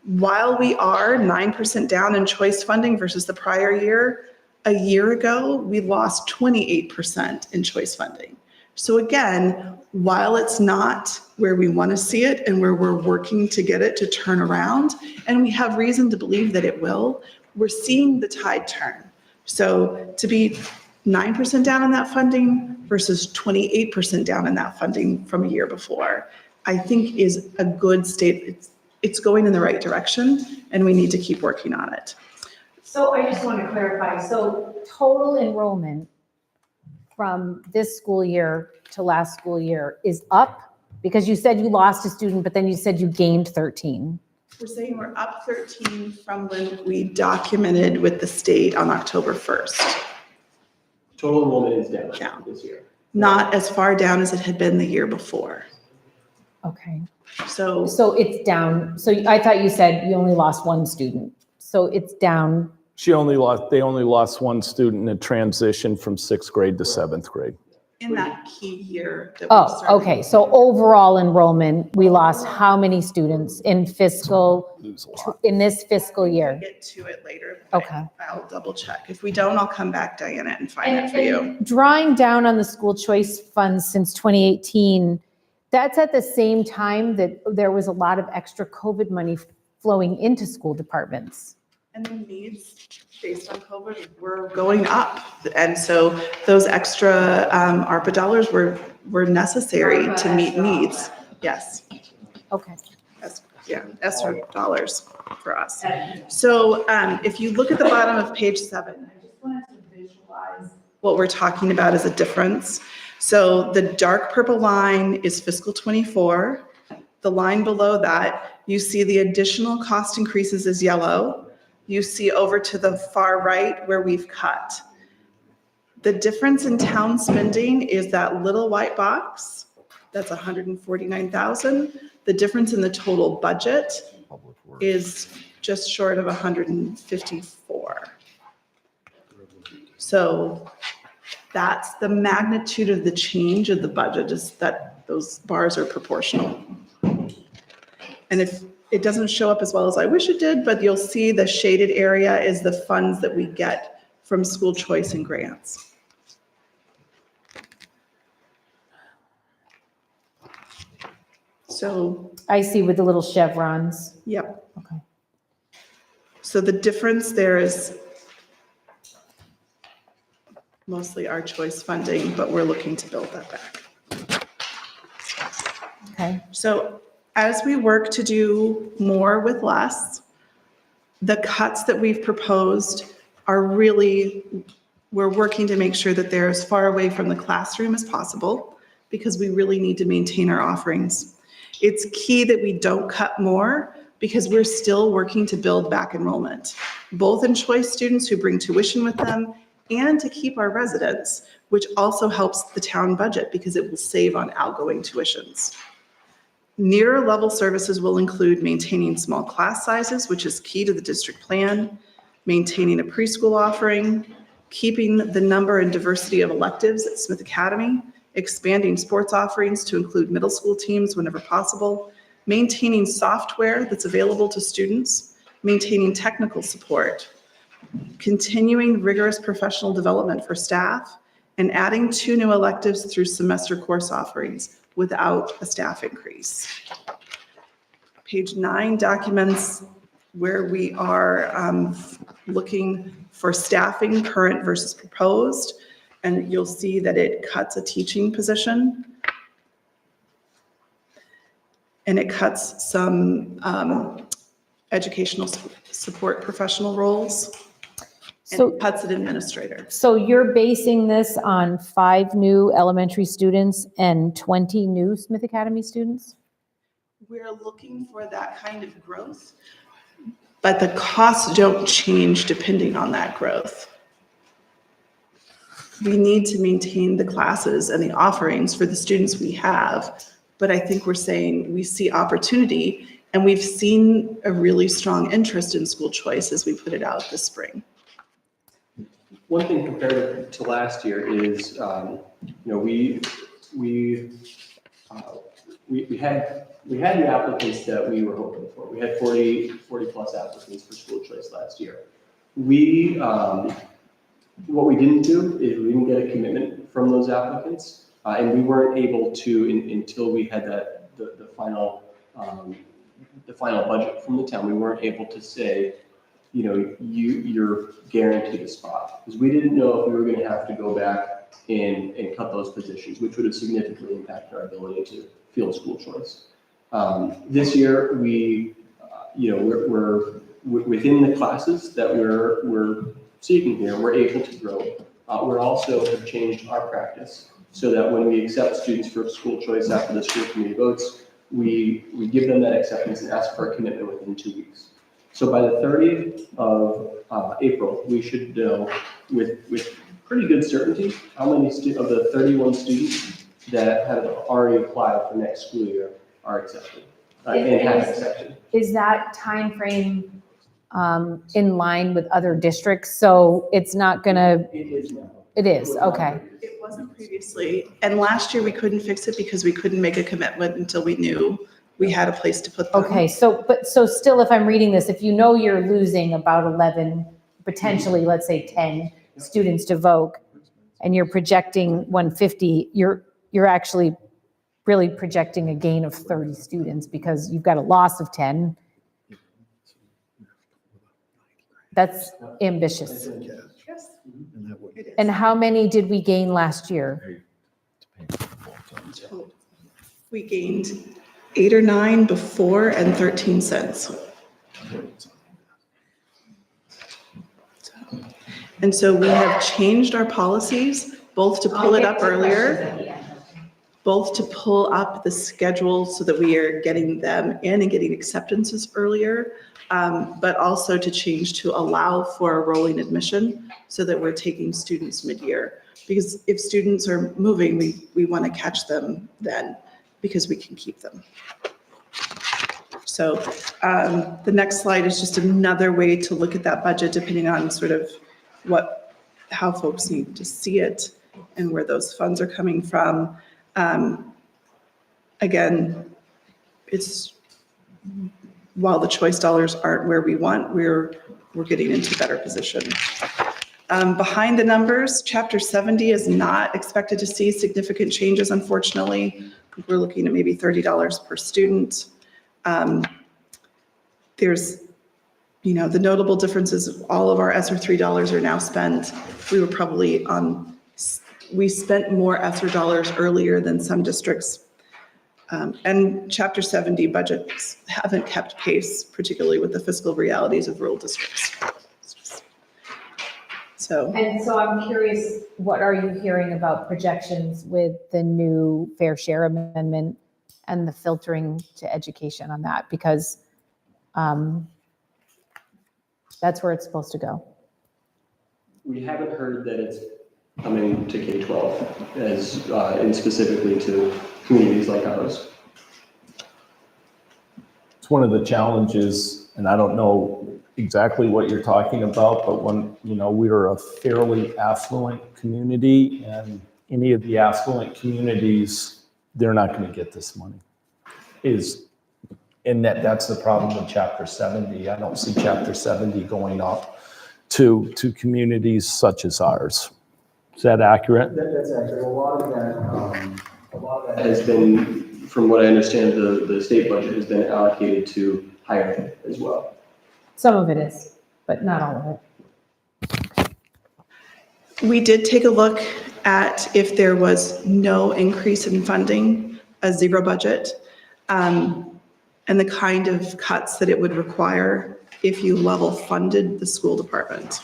While we are 9% down in choice funding versus the prior year, a year ago, we lost 28% in choice funding. So again, while it's not where we want to see it and where we're working to get it to turn around, and we have reason to believe that it will, we're seeing the tide turn. So to be 9% down in that funding versus 28% down in that funding from a year before, I think is a good state. It's going in the right direction, and we need to keep working on it. So I just want to clarify, so total enrollment from this school year to last school year is up? Because you said you lost a student, but then you said you gained 13. We're saying we're up 13 from when we documented with the state on October 1st. Total enrollment is down this year. Not as far down as it had been the year before. Okay. So it's down. So I thought you said you only lost one student. So it's down They only lost one student in a transition from 6th grade to 7th grade. In that key year that we've Oh, started. okay. So overall enrollment, we lost how many students in this fiscal We'll year? get to it later. but Okay. I'll double check. If we don't, I'll come back, Diana, and find it for you. And drawing down on the school choice funds since 2018, that's at the same time that there was a lot of extra COVID money flowing into school departments. And the needs based on COVID were going up. And so those extra ARPA dollars were necessary to meet needs. Yes. Okay. ESSER dollars for us. So if you look at the bottom of page 7, I just wanted to visualize what we're talking about as a difference. So the dark purple line is fiscal 24. The line below that, you see the additional cost increases is yellow. You see over to the far right where we've cut. The difference in town spending is that little white box. That's 149,000. The difference in the total budget is just short of 154. So that's the magnitude of the change of the budget, is that those bars are proportional. And if it doesn't show up as well as I wish it did, but you'll see the shaded area is the funds that we get from school choice and grants. So, I see with the little chevrons. yep. Okay. So the difference there is mostly our choice funding, but we're looking to build that back. Okay. So as we work to do more with less, the cuts that we've proposed are really, we're working to make sure that they're as far away from the classroom as possible, because we really need to maintain our offerings. It's key that we don't cut more, because we're still working to build back enrollment, both in choice students who bring tuition with them and to keep our residents, which also helps the town budget because it will save on outgoing tuitions. Nearer level services will include maintaining small class sizes, which is key to the district plan, maintaining a preschool offering, keeping the number and diversity of electives at Smith Academy, expanding sports offerings to include middle school teams whenever possible, maintaining software that's available to students, maintaining technical support, continuing rigorous professional development for staff, and adding 2 new electives through semester course offerings without a staff increase. Page 9 documents where we are looking for staffing, current versus proposed, and you'll see that it cuts a teaching position. And it cuts some educational support professional roles. And So- it cuts an administrator. So you're basing this on 5 new elementary students and 20 new Smith Academy students? We're looking for that kind of growth, but the costs don't change depending on that growth. We need to maintain the classes and the offerings for the students we have, but I think we're saying we see opportunity, and we've seen a really strong interest in school choice as we put it out this spring. One thing compared to last year is, we had the applicants that we were hoping for. We had 40 plus applicants for school choice last year. What we didn't do is we didn't get a commitment from those applicants, and we weren't able to until we had the final budget from the town. We weren't able to say, you're guaranteed a spot, because we didn't know if we were going to have to go back and cut those positions, which would have significantly impacted our ability to field school choice. This year, we're within the classes that we're seeking here, we're able to grow. We're also have changed our practice so that when we accept students for school choice after the school committee votes, we give them that acceptance and ask for a commitment within 2 weeks. So by the 30th of April, we should know with pretty good certainty how many of the 31 students that have already applied for next school year are accepted and have accepted. Is that timeframe in line with other districts, so it's not gonna, It is now. it is, okay. It wasn't previously, and last year we couldn't fix it because we couldn't make a commitment until we knew we had a place to put them. Okay, so, but, so still, if I'm reading this, if you know you're losing about 11, potentially, let's say 10 students to VOC, and you're projecting 150, you're actually really projecting a gain of 30 students because you've got a loss of 10. That's ambitious. Yes, it is. And how many did we gain last year? We gained 8 or 9 before and 13 since. And so we have changed our policies, both to pull it up earlier, both to pull up the schedule so that we are getting them in and getting acceptances earlier, but also to change to allow for a rolling admission so that we're taking students mid-year. Because if students are moving, we want to catch them then because we can keep them. So the next slide is just another way to look at that budget depending on sort of how folks need to see it and where those funds are coming from. Again, while the choice dollars aren't where we want, we're getting into better position. Behind the numbers, Chapter 70 is not expected to see significant changes, unfortunately. We're looking at maybe $30 per student. There's, the notable difference is all of our ESSER III dollars are now spent. We spent more ESSER dollars earlier than some districts. And Chapter 70 budgets haven't kept pace, particularly with the fiscal realities of rural districts. And so I'm curious, what are you hearing about projections with the new fair share amendment and the filtering to education on that? Because that's where it's supposed to go. We haven't heard that it's coming to K-12 and specifically to communities like ours. It's one of the challenges, and I don't know exactly what you're talking about, but when, we're a fairly affluent community, and any of the affluent communities, they're not going to get this money. And that's the problem with Chapter 70. I don't see Chapter 70 going up to communities such as ours. Is that accurate? That's accurate. A lot of that has been, from what I understand, the state budget has been allocated to higher ed as well. Some of it is, but not all of it. We did take a look at if there was no increase in funding, a zero budget, and the kind of cuts that it would require if you level funded the school department.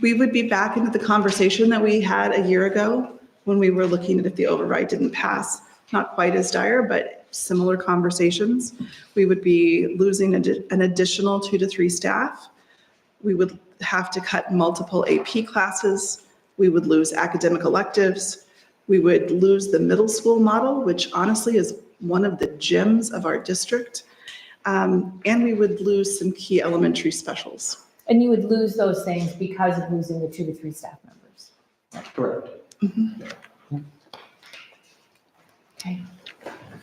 We would be back into the conversation that we had a year ago when we were looking at if the override didn't pass. Not quite as dire, but similar conversations. We would be losing an additional 2 to 3 staff. We would have to cut multiple AP classes. We would lose academic electives. We would lose the middle school model, which honestly is one of the gems of our district. And we would lose some key elementary specials. And you would lose those things because of losing the 2 to 3 staff members. Correct. Mm-hmm. Okay.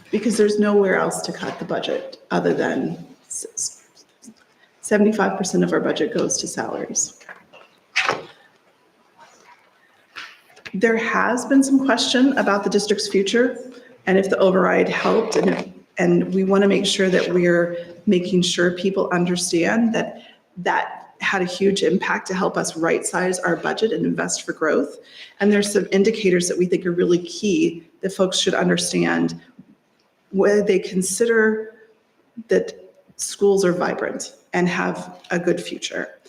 Because there's nowhere else to cut the budget other than 75% of our budget goes to salaries. There has been some question about the district's future and if the override helped, and we want to make sure that we're making sure people understand that that had a huge impact to help us right-size our budget and invest for growth. And there's some indicators that we think are really key that folks should understand whether they consider that schools are vibrant and have a good future.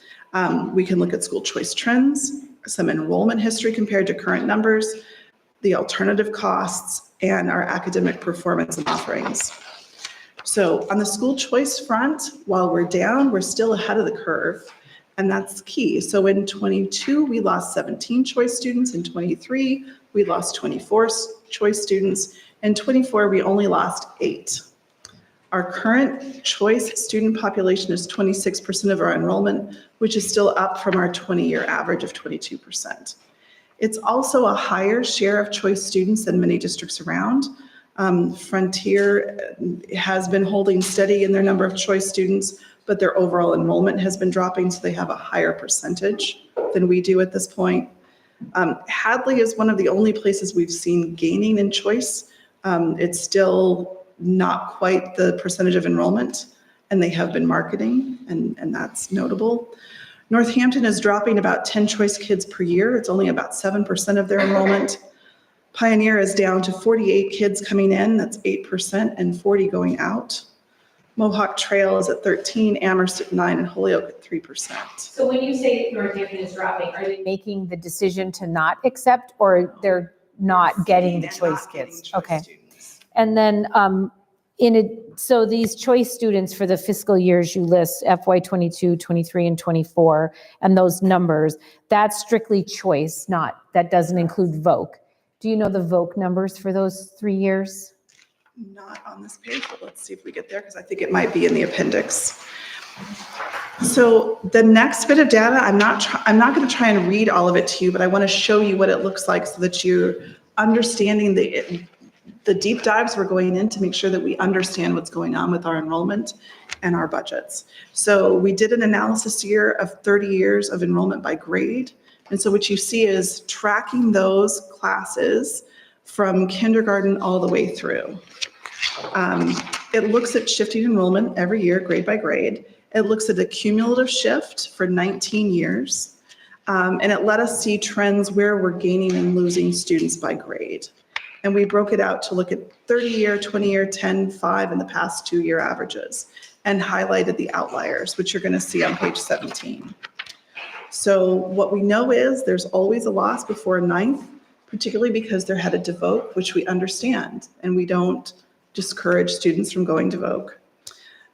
We can look at school choice trends, some enrollment history compared to current numbers, the alternative costs, and our academic performance and offerings. So on the school choice front, while we're down, we're still ahead of the curve, and that's key. So in 22, we lost 17 choice students. In 23, we lost 24 choice students. In 24, we only lost 8. Our current choice student population is 26% of our enrollment, which is still up from our 20-year average of 22%. It's also a higher share of choice students than many districts around. Frontier has been holding steady in their number of choice students, but their overall enrollment has been dropping, so they have a higher percentage than we do at this point. Hadley is one of the only places we've seen gaining in choice. It's still not quite the percentage of enrollment, and they have been marketing, and that's notable. Northampton is dropping about 10 choice kids per year. It's only about 7% of their enrollment. Pioneer is down to 48 kids coming in, that's 8%, and 40 going out. Mohawk Trail is at 13, Amherst at 9, and Holyoke at 3%. So when you say Northampton is dropping, are they Making the decision to not accept, or they're not getting the And choice not getting kids? choice Okay. students. And then, so these choice students for the fiscal years you list, FY '22, '23, and '24, and those numbers, that's strictly choice, that doesn't include VOC. Do you know the VOC numbers for those 3 years? Not on this page, but let's see if we get there, because I think it might be in the appendix. So the next bit of data, I'm not going to try and read all of it to you, but I want to show you what it looks like so that you're understanding the deep dives we're going in to make sure that we understand what's going on with our enrollment and our budgets. So we did an analysis here of 30 years of enrollment by grade. And so what you see is tracking those classes from kindergarten all the way through. It looks at shifting enrollment every year, grade by grade. It looks at a cumulative shift for 19 years. And it let us see trends where we're gaining and losing students by grade. And we broke it out to look at 30-year, 20-year, 10, 5, and the past 2-year averages, and highlighted the outliers, which you're going to see on page 17. So what we know is there's always a loss before 9th, particularly because they're headed to VOC, which we understand, and we don't discourage students from going to VOC.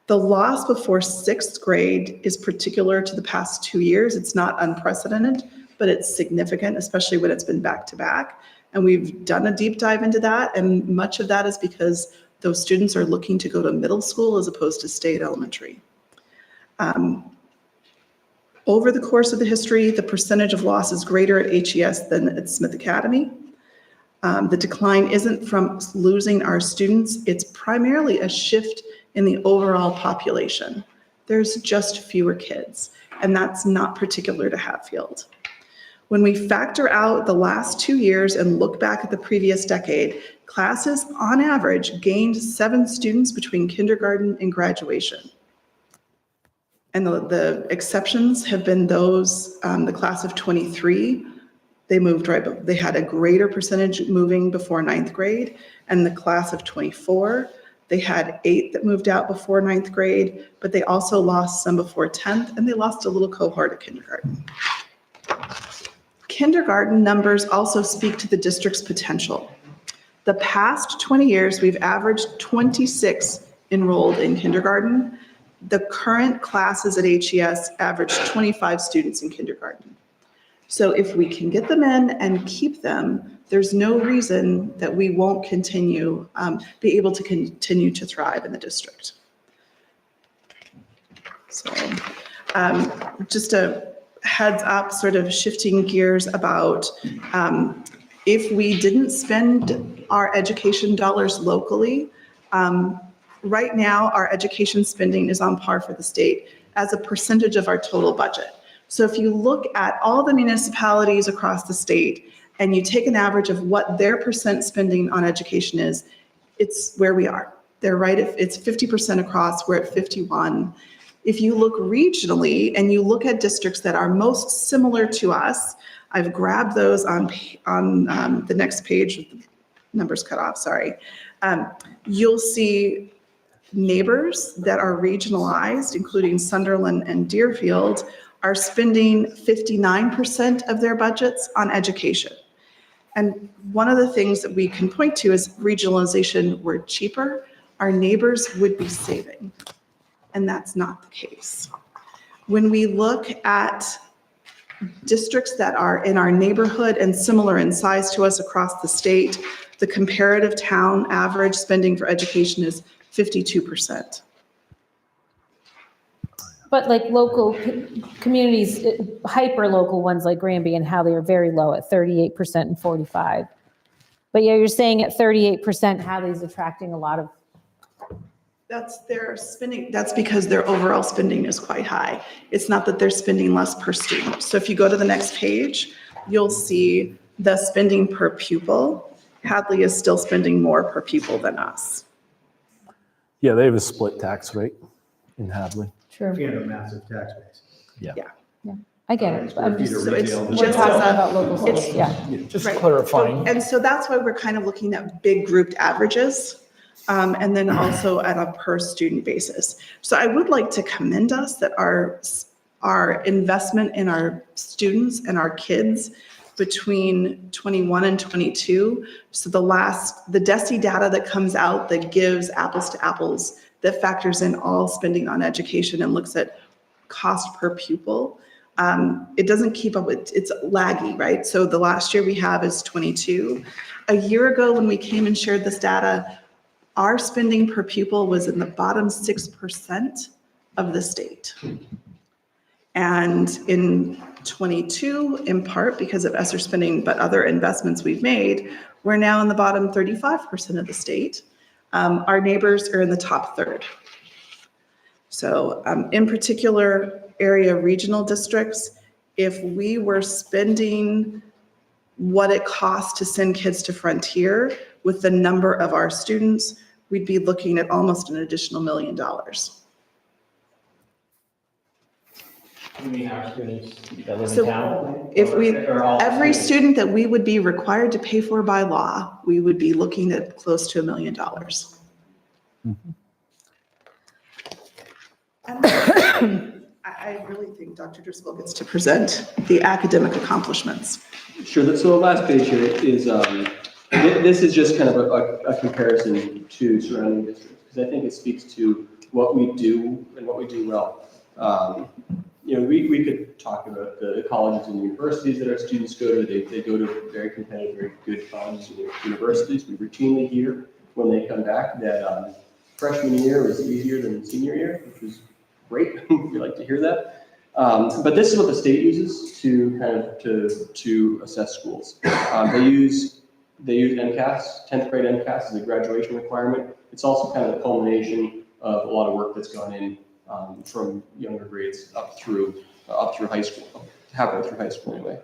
The loss before 6th grade is particular to the past 2 years. It's not unprecedented, but it's significant, especially when it's been back-to-back. And we've done a deep dive into that, and much of that is because those students are looking to go to middle school as opposed to stay at elementary. Over the course of the history, the percentage of loss is greater at HES than at Smith Academy. The decline isn't from losing our students, it's primarily a shift in the overall population. There's just fewer kids, and that's not particular to Hatfield. When we factor out the last 2 years and look back at the previous decade, classes on average gained 7 students between kindergarten and graduation. And the exceptions have been those, the class of 23, they had a greater percentage moving before 9th grade, and the class of 24, they had 8 that moved out before 9th grade, but they also lost some before 10th, and they lost a little cohort at kindergarten. Kindergarten numbers also speak to the district's potential. The past 20 years, we've averaged 26 enrolled in kindergarten. The current classes at HES average 25 students in kindergarten. So if we can get them in and keep them, there's no reason that we won't be able to continue to thrive in the district. So just a heads up, sort of shifting gears about if we didn't spend our education dollars locally, right now our education spending is on par for the state as a percentage of our total budget. So if you look at all the municipalities across the state and you take an average of what their percent spending on education is, it's where we are. They're right, it's 50% across, we're at 51. If you look regionally and you look at districts that are most similar to us, I've grabbed those on the next page with the numbers cut off, sorry. You'll see neighbors that are regionalized, including Sunderland and Deerfield, are spending 59% of their budgets on education. And one of the things that we can point to is regionalization were cheaper, our neighbors would be saving. And that's not the case. When we look at districts that are in our neighborhood and similar in size to us across the state, the comparative town average spending for education is 52%. But like local communities, hyper-local ones like Granby and Hadley are very low at 38% and 45%. But yeah, you're saying at 38%, Hadley's attracting a lot of, That's their spending, that's because their overall spending is quite high. It's not that they're spending less per student. So if you go to the next page, you'll see the spending per pupil. Hadley is still spending more per pupil than us. Yeah, they have a split tax rate in Hadley. true, And a massive tax base. I get it. I'm just, So it's we're just talking a- about local schools, it's- yeah. Just Right. clarifying. And so that's why we're kind of looking at big grouped averages, and then also at a per student basis. So I would like to commend us that our investment in our students and our kids between 21 and 22. So the DESI data that comes out that gives apples to apples, that factors in all spending on education and looks at cost per pupil. It doesn't keep up with, it's laggy, right? So the last year we have is 22. A year ago when we came and shared this data, our spending per pupil was in the bottom 6% of the state. And in 22, in part because of ESSER spending, but other investments we've made, we're now in the bottom 35% of the state. Our neighbors are in the top third. So in particular area regional districts, if we were spending what it costs to send kids to Frontier with the number of our students, we'd be looking at almost an additional $1 million. You mean our students that live in So town? if we, Or all every students? student that we would be required to pay for by law, we would be looking at close to $1 million. I really think Dr. Driscoll gets to present the academic accomplishments. Sure, so the last page here is, this is just kind of a comparison to surrounding districts, because I think it speaks to what we do and what we do well. You know, we could talk about the colleges and universities that our students go to. They go to very competitive, very good colleges and universities. We routinely hear when they come back that freshman year was easier than senior year, which is great. We like to hear that. But this is what the state uses to kind of to assess schools. They use MCAS, 10th grade MCAS is a graduation requirement. It's also kind of the culmination of a lot of work that's gone in from younger grades up through high school, halfway through high school anyway.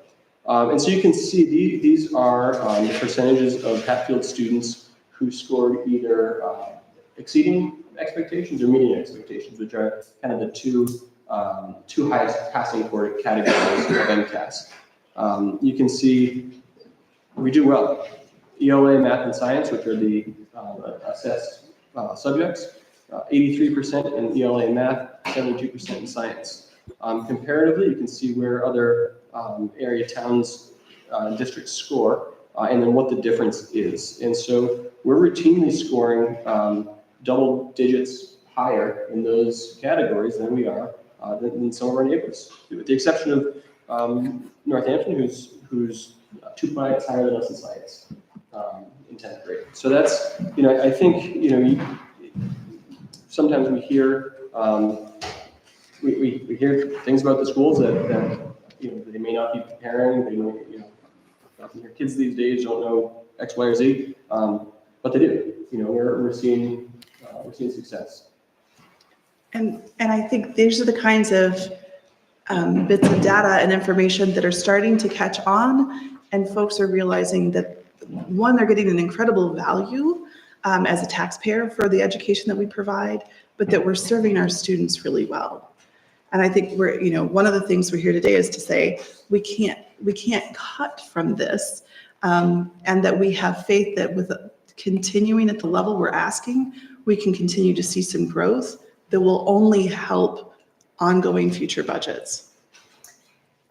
And so you can see these are the percentages of Hatfield students who scored either exceeding expectations or meeting expectations, which are kind of the two highest passing categories of MCAS. You can see we do well. ELA, math, and science, which are the assessed subjects, 83% in ELA and math, 72% in science. Comparatively, you can see where other area towns and districts score, and then what the difference is. And so we're routinely scoring double digits higher in those categories than we are than some of our neighbors, with the exception of Northampton, who's 2 points higher than us in science in 10th grade. So that's, you know, I think, you know, sometimes we hear we hear things about the schools that you know, they may not be preparing. They may, you know, your kids these days don't know X, Y, or Z, but they do. You know, we're seeing success. And I think these are the kinds of bits of data and information that are starting to catch on, and folks are realizing that, one, they're getting an incredible value as a taxpayer for the education that we provide, but that we're serving our students really well. And I think we're, you know, one of the things we're here today is to say we can't cut from this, and that we have faith that with continuing at the level we're asking, we can continue to see some growth that will only help ongoing future budgets.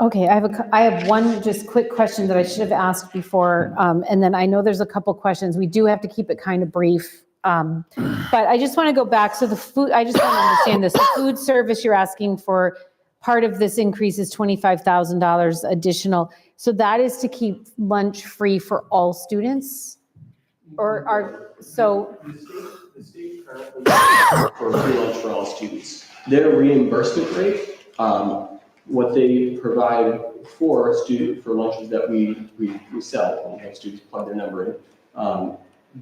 Okay, I have one just quick question that I should have asked before, and then I know there's a couple questions. We do have to keep it kind of brief, but I just want to go back. So the food, I just want to understand this. The food service you're asking for, part of this increase is $25,000 additional. So that is to keep lunch free for all students? Or are, so, The state currently for free lunch for all students. Their reimbursement rate, what they provide for lunches that we sell, and have students plug their number in,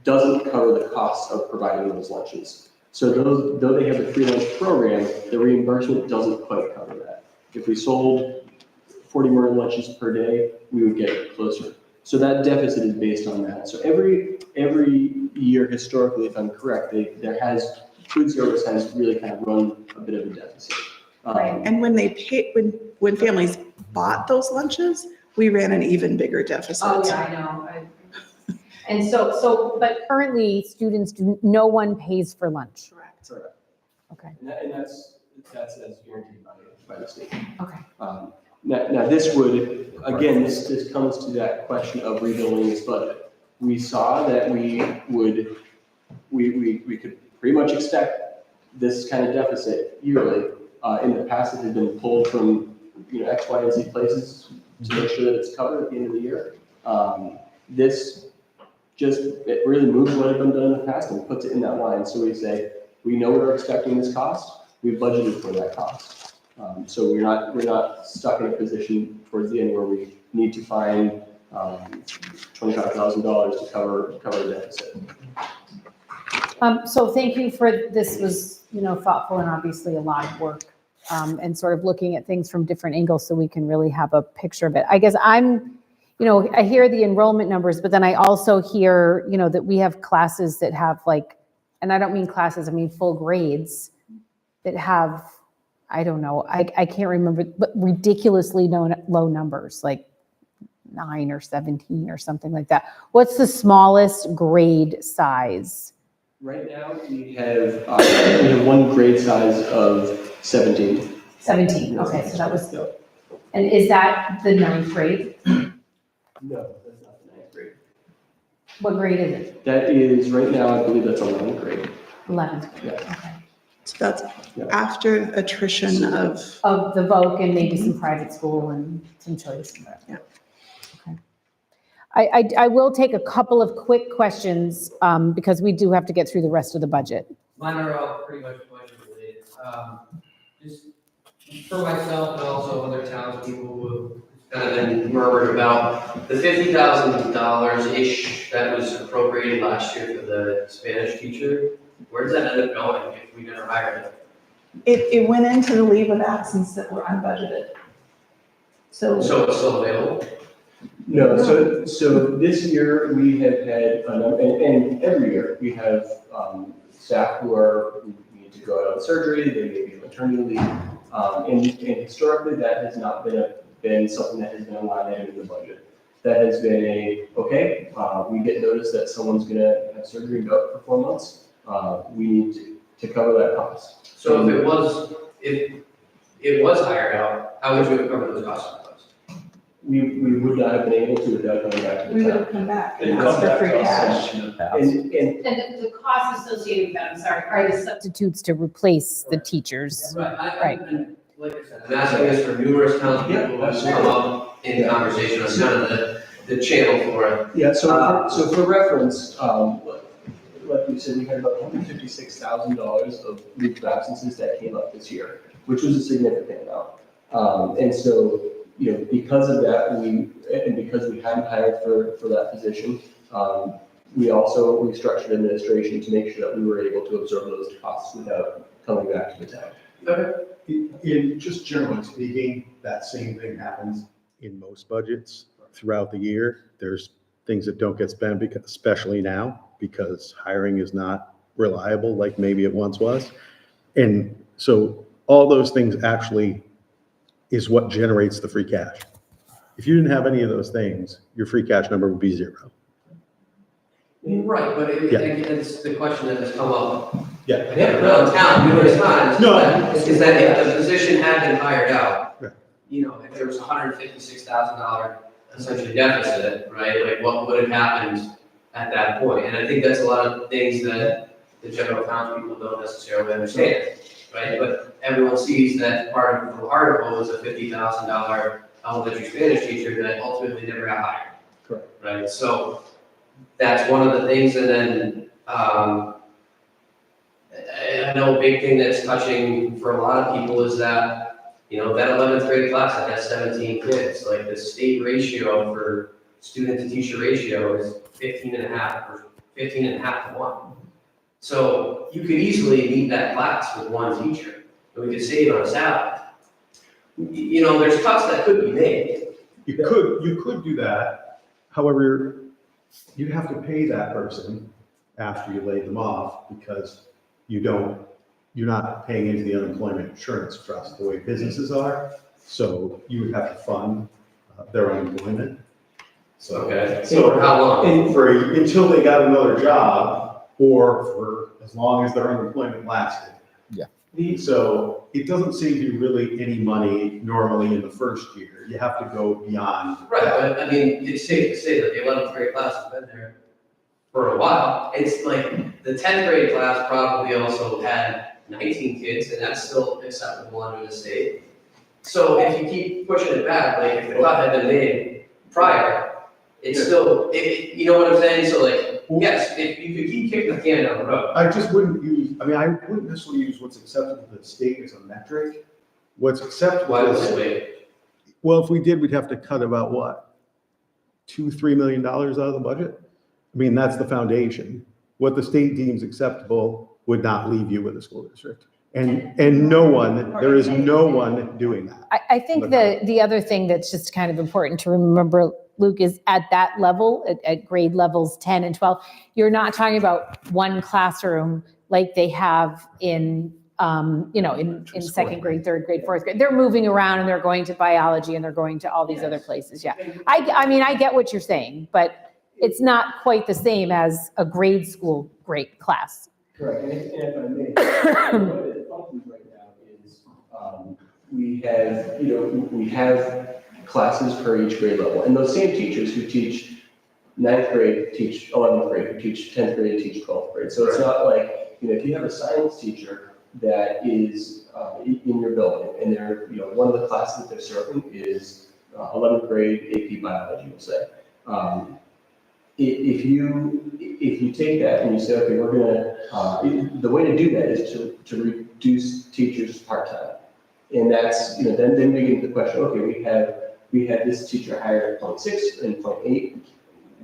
doesn't cover the cost of providing those lunches. So though they have a free lunch program, the reimbursement doesn't quite cover that. If we sold 40 more lunches per day, we would get closer. So that deficit is based on that. So every year historically, if I'm correct, food service has really kind of run a bit of a deficit. And when they pay, when families bought those lunches, we ran an even bigger deficit. Oh, yeah, I know. And but currently, no one pays for lunch. Correct. Okay. And that's as guaranteed by the state. Okay. Now this would, again, this comes to that question of rebuilding this budget. We saw that we could pretty much expect this kind of deficit yearly. In the past, it had been pulled from, X, Y, and Z places to make sure that it's covered at the end of the year. It really moves what had been done in the past and puts it in that line. So we say, we know we're expecting this cost, we budgeted for that cost. So we're not stuck in a position towards the end where we need to find $25,000 to cover the deficit. So thank you for, this was, thoughtful and obviously a lot of work, and sort of looking at things from different angles so we can really have a picture of it. I guess I hear the enrollment numbers, but then I also hear, that we have classes that have and I don't mean classes, I mean full grades that have, I don't know, I can't remember, but ridiculously low numbers, like 9 or 17 or something like that. What's the smallest grade size? Right now, we have one grade size of 17. 17, okay, so that was, and is that the 9th grade? No, that's not the 9th grade. What grade is it? That is, right now, I believe that's 11th grade. 11th grade, Yeah. okay. So that's after attrition of the VOC and maybe some private school and some choice. Yeah. Okay. I will take a couple of quick questions because we do have to get through the rest of the budget. Mine are all pretty much budget related. Just for myself and also other townspeople who have kind of been murmured about the $50,000-ish that was appropriated last year for the Spanish teacher. Where does that end up going if we never hired it? it went into the leave of absence that were unbudgeted. So So it's still available? No, so this year we have had, and every year we have staff who need to go out on surgery, they may be on maternity leave. And historically that has not been something that has been a line item in the budget. That has been we get notice that someone's gonna have surgery and go out for 4 months. We need to cover that cost. So if it was hired out, how would you have covered those costs? We would not have been able to without coming back to we the would town. have come back It and comes asked for back free to us so cash. much in the past. And And the costs associated with that, I'm sorry, are the Substitutes to replace the teachers. Right. Right. Like I said, I'm asking this for numerous townspeople Yeah, who absolutely. come up in conversation. That's kind of the channel for it. Yeah, so for reference, like we said, we had about $156,000 of leave of absences that came up this year, which was a significant amount. And so, because of that, because we hadn't hired for that position, we also restructured administration to make sure that we were able to absorb those costs without coming back to the town. In just generally speaking, that same thing happens in most budgets throughout the year. There's things that don't get spent, because, especially now, because hiring is not reliable like maybe it once was. And so all those things actually is what generates the free cash. If you didn't have any of those things, your free cash number would be 0. Right, but it's the question that has come up Yeah. around town numerous times. No. Is that if the position had been hired out, Right. if there was a $156,000 essentially deficit, right? Like what would have happened at that point? And I think that's a lot of things that the general townspeople don't necessarily understand, right? But everyone sees that part of the article was a $50,000 elementary Spanish teacher that ultimately never got hired. Correct. Right, so that's one of the things, and then, I know a big thing that's touching for a lot of people is that, that 11th grade class that has 17 kids, like the state ratio for student to teacher ratio is 15.5 or 15.5 to 1. So you could easily meet that class with one teacher, and we could save on a salary. There's cuts that could be made. You could do that. However, you have to pay that person after you laid them off because you're not paying into the unemployment insurance trust the way businesses are. So you would have to fund their unemployment. So, Okay. So For how long? until they got another job or for as long as their unemployment lasted. Yeah. So it doesn't save you really any money normally in the first year. You have to go beyond. Right, but I mean, it's safe to say that the 11th grade class has been there for a while. It's like the 10th grade class probably also had 19 kids, and that's still acceptable under the state. So if you keep pushing it back, like if the cut had been made prior, it's still, you know what I'm saying? So like, yes, if you could keep kicking the can down the road. I just wouldn't I wouldn't necessarily use what's acceptable to the state as a metric. What's acceptable Why to this the way? well, if we did, we'd have to cut about what? $2-3 million out of the budget? I mean, that's the foundation. What the state deems acceptable would not leave you with a school district. And there is no one doing that. I think the other thing that's just kind of important to remember, Luke, is at that level, at grade levels 10 and 12, you're not talking about one classroom like they have in second grade, third grade, fourth grade. They're moving around and they're going to biology and they're going to all these other places. Yeah. I mean, I get what you're saying, but it's not quite the same as a grade school grade class. Correct, and if I may, one of the functions right now is, we have classes per each grade level, and those same teachers who teach 9th grade teach 11th grade, who teach 10th grade teach 12th grade. So it's not like, if you have a science teacher that is in your building, and they're, one of the classes that they're serving is 11th grade AP biology, we'll say. If you take that and you say, okay, we're gonna, the way to do that is to reduce teachers part-time. And that's, then we get into the question, okay, we have this teacher hired at 0.6 and 0.8.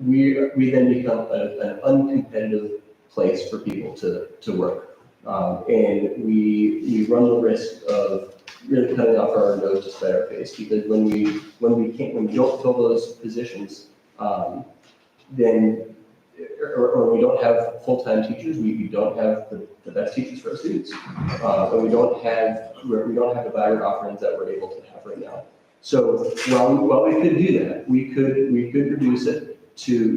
We then become an uncompetitive place for people to work. And we run the risk of really cutting off our nose to spite our face, because when we don't fill those positions, then, or we don't have full-time teachers, we don't have the best teachers for our students. And we don't have the vibrant offerings that we're able to have right now. So while we could do that, we could reduce it to,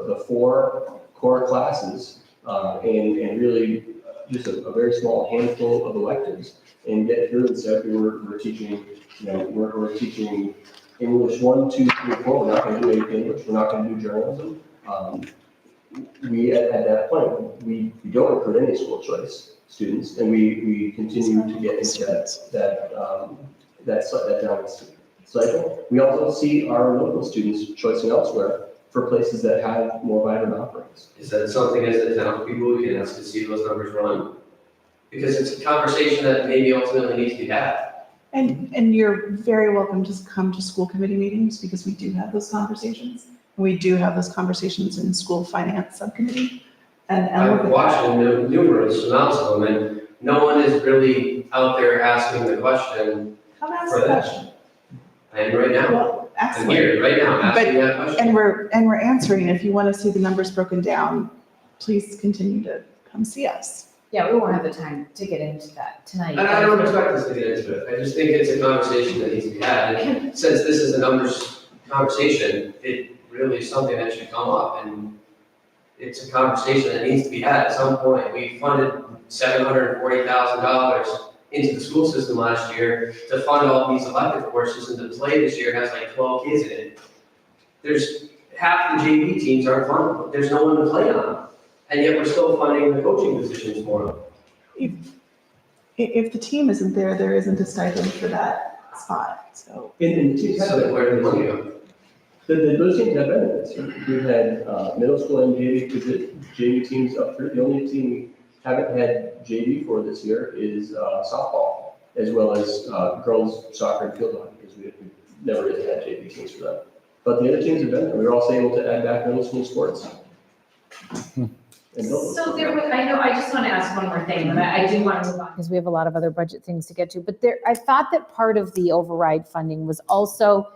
the 4 core classes, and really just a very small handful of electives, and get through and say, okay, we're teaching, we're teaching English 1, 2, 3, 4. We're not going to do AP English. We're not going to do journalism. We at that point, we don't recruit any school choice students, and we continue to get into that downward cycle. We also see our local students choicing elsewhere for places that have more vibrant offerings. Is that something as a townspeople we can ask to see those numbers run? Because it's a conversation that maybe ultimately needs to be had. And you're very welcome to come to school committee meetings, because we do have those conversations. We do have those conversations in school finance subcommittee. And I've watched numerous amounts of them, and no one is really out there asking the question. come ask for the that. question. I am right now. Well, I'm excellent. here right now asking that question. And we're answering. If you want to see the numbers broken down, please continue to come see us. Yeah, we won't have the time to get into that tonight. And I don't expect us to get into it. I just think it's a conversation that needs to be had. And since this is a numbers conversation, it really is something that should come up. And it's a conversation that needs to be had at some point. We funded $740,000 into the school system last year to fund all these elective courses, and the play this year has like 12 kids in it. There's half the JV teams aren't funded. There's no one to play on. And yet we're still funding the coaching positions for them. If the team isn't there, there isn't a stipend for that spot, so. And teams have So then where did the money go? those teams have benefits. We've had middle school and JV teams up through. The only team haven't had JV for this year is softball, as well as girls soccer and field hockey, because we never really had JV teams for them. But the other teams have been there. We were also able to add back middle school sports. So there was, I know, I just want to ask one more thing, but I do want to move on. Because we have a lot of other budget things to get to. But there, I thought that part of the override funding was also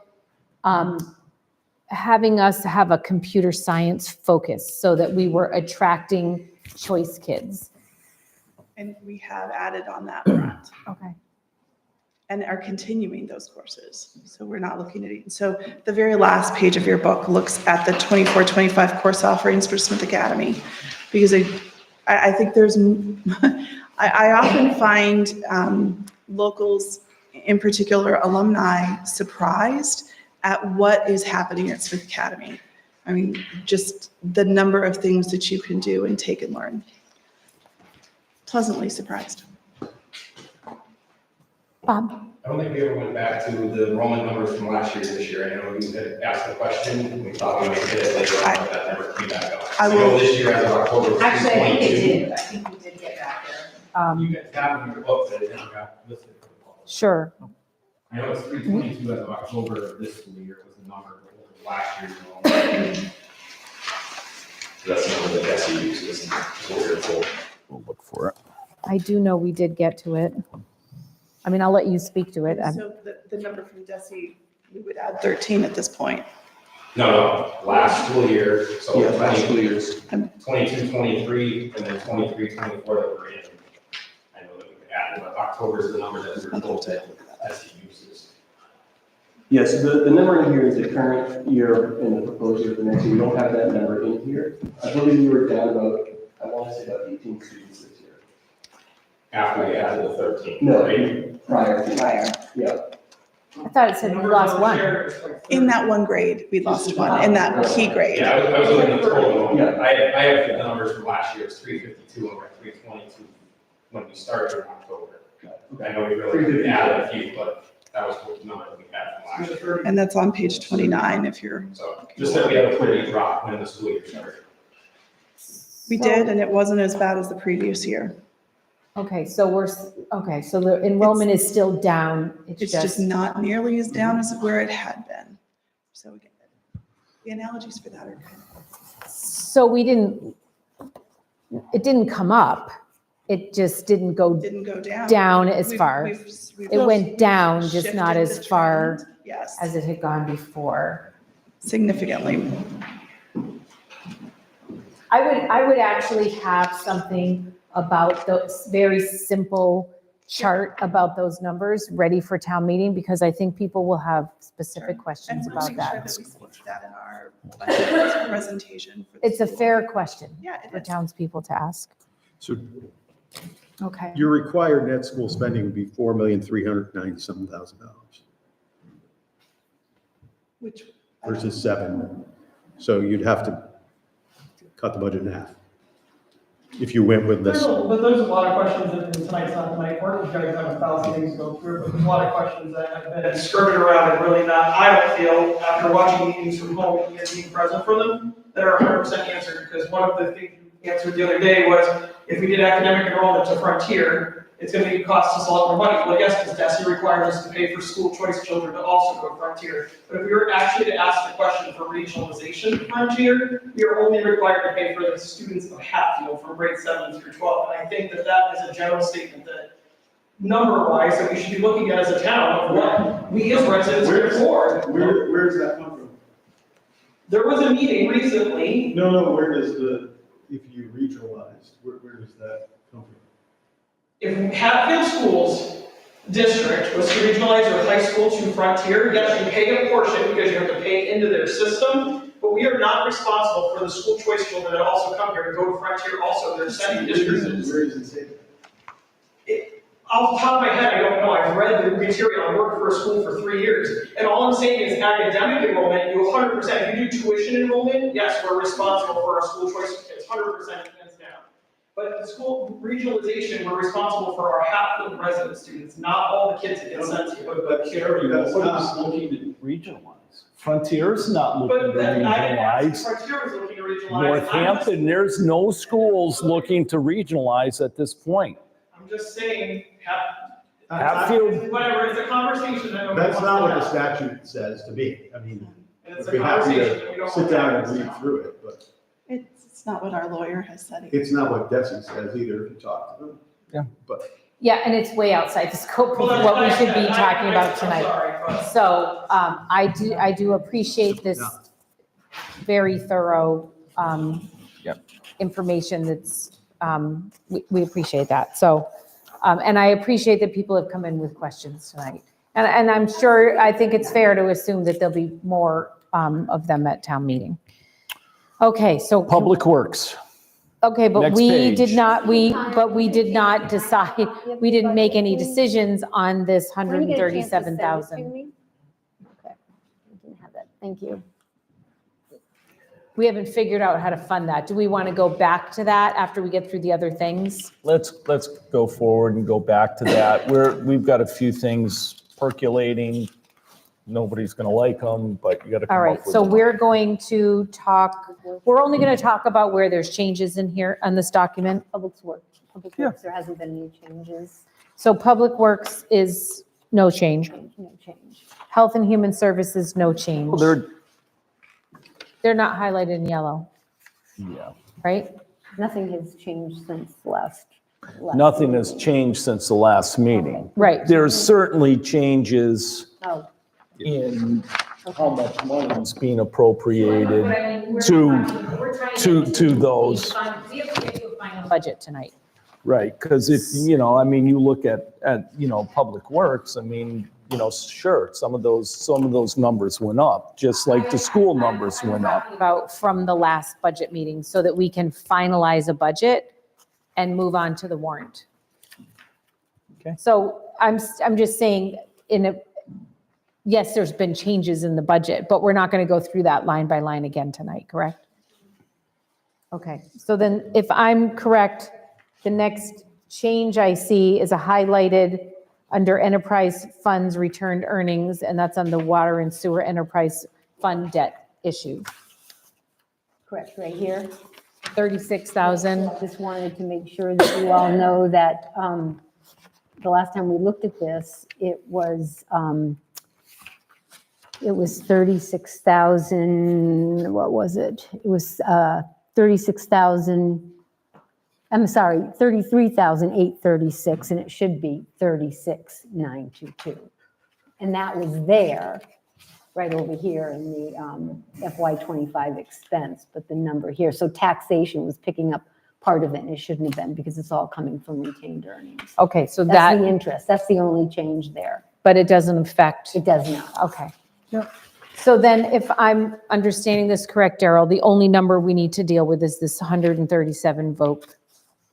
having us have a computer science focus so that we were attracting choice kids. And we have added on that front Okay. and are continuing those courses. So we're not looking at it. So the very last page of your book looks at the 24-25 course offerings for Smith Academy. Because I think there's, I often find locals, in particular alumni, surprised at what is happening at Smith Academy. I mean, just the number of things that you can do and take and learn. Pleasantly surprised. Bob? I don't think we ever went back to the enrollment numbers from last year to this year. I know you had asked the question, and we thought we might get it later on, but that never came back up. I I know will- this year as of October Actually, I think it 2022. did, I think we did get back there. You guys have in your book that it never got listed for the public. Sure. I know it's 322 as of October of this school year was the number of last year's enrollment. That's the number that Jesse uses. We'll look for it. I do know we did get to it. I mean, I'll let you speak to it. So the number from Desi, we would add 13 at this point. No, last school year, so Yeah, last school years. 22, 23, and then 23, 24 that we're in. I know that we added, but October is the number that we were told that SE uses. Yes, the number in here is the current year and the proposed year for next year. We don't have that number in here. I believe we were down about, I want to say about 18 students this year. After we added the 13. No, right? prior. Yeah. I thought it said we lost one. In that one grade, we lost one, in that key grade. Yeah, I was looking at the total. Yeah. I have the numbers from last year, it's 352 and we're at 322 when we started in October. I know we really added a few, but that was what the number that we had from last year. And that's on page 29 if you're, So just that we had a pretty drop when the school year started. we did, and it wasn't as bad as the previous year. Okay, so so the enrollment is still down. It's just not nearly as down as where it had been. So again, the analogies for that are kind of. So it didn't come up. It just didn't go Didn't go down. down as We've- far. we've It went down, just not shifted as the far trend. Yes, as it had gone before. significantly. I would actually have something about those, very simple chart about those numbers ready for town meeting, because I think people will have specific questions And we'll about make sure that. that we speak to that in our budget presentation. for the It's a school. fair question Yeah, it for is. townspeople to ask. So Okay. your required net school spending would be $4,390,000 Which, versus 7. So you'd have to cut the budget in half if you went with this. But there's a lot of questions, and tonight's not the night for it, you guys have 1,000 things to go through, but there's a lot of questions that have been skirted around and really not, I don't feel, after watching meetings from home and being present for them, that are 100% answered, because one of the things you answered the other day was, if we did academic enrollment to Frontier, it's gonna cost us a lot more money. Well, yes, because DESE requires us to pay for school choice children to also go to Frontier. But if we were actually to ask the question for regionalization of Frontier, we are only required to pay for the students of Hatfield from grade 7 through 12. And I think that that is a general statement that, number-wise, that we should be looking at as a town of what we as residents can afford. Where does that come from? There was a meeting recently. No, where does if you regionalize, where does that come from? If Hatfield Schools District was to regionalize their high school to Frontier, yes, you pay a portion because you have to pay into their system, but we are not responsible for the school choice children that also come here to go to Frontier also, they're sending districts. Where does it say that? Off the top of my head, I don't know, I've read the material, I worked for a school for 3 years, and all I'm saying is academic enrollment, you 100%, if you do tuition enrollment, yes, we're responsible for our school choice kids, 100% hands down. But the school regionalization, we're responsible for our Hatfield resident students, not all the kids that get sent here. But Carrie, that's not looking to regionalize. Frontier's not looking But to then I didn't ask regionalize. if Frontier was looking to regionalize. Northampton, there's no schools looking to regionalize at this point. I'm just saying, Hatfield, whatever, it's a conversation that nobody That's wants not to what the have. statute says to me. I mean, And it's I'd a be happy conversation that we to don't sit want to down have. and read through it, but It's not what our lawyer has said. it's not what Desi says either, if you talk to them. Yeah. But Yeah, and it's way outside the scope of Well, that's what we I should be said. talking about I'm tonight. sorry, but- So I do appreciate this very thorough Yep. information that's, we appreciate that. So, and I appreciate that people have come in with questions tonight. And I'm sure, I think it's fair to assume that there'll be more of them at town meeting. Okay, so. Public Works. Okay, but Next we did page. not, we did not decide, we didn't make any decisions on this When you get a chance to send it to 137,000. me? Okay, I didn't have that, thank you. We haven't figured out how to fund that. Do we want to go back to that after we get through the other things? Let's go forward and go back to that. We've got a few things percolating. Nobody's going to like them, but you got to come All up right, with so them. we're going to talk, we're only going to talk about where there's changes in here on this document. Public Works, there hasn't been any changes, So Public Works is no change. no change. Health and Human Services, no change. Well, They're not highlighted in yellow, yeah. right? Nothing has changed since last. Nothing has changed since the last meeting. Right. There's certainly changes Oh, in how much money is being appropriated to those. We have to get to a final budget tonight. Right, because if, I mean, you look at, Public Works, I mean, sure, some of those numbers went up, just like the school numbers went up. About from the last budget meeting so that we can finalize a budget and move on to the warrant. Okay. So I'm just saying, yes, there's been changes in the budget, but we're not going to go through that line by line again tonight, correct? Okay, so then if I'm correct, the next change I see is a highlighted under enterprise funds returned earnings, and that's on the water and sewer enterprise fund debt issue. correct, right here. 36,000. Just wanted to make sure that you all know that the last time we looked at this, it was 36,000, what was it? It was 36,000, I'm sorry, 33,836, and it should be 36,922. And that was there, right over here in the FY25 expense, but the number here, so taxation was picking up part of it, and it shouldn't have been, because it's all coming from retained earnings. Okay, so That's the that, interest, that's the only change there. but it doesn't affect. It does not. Okay. So then if I'm understanding this correct, Daryl, the only number we need to deal with is this 137 vote.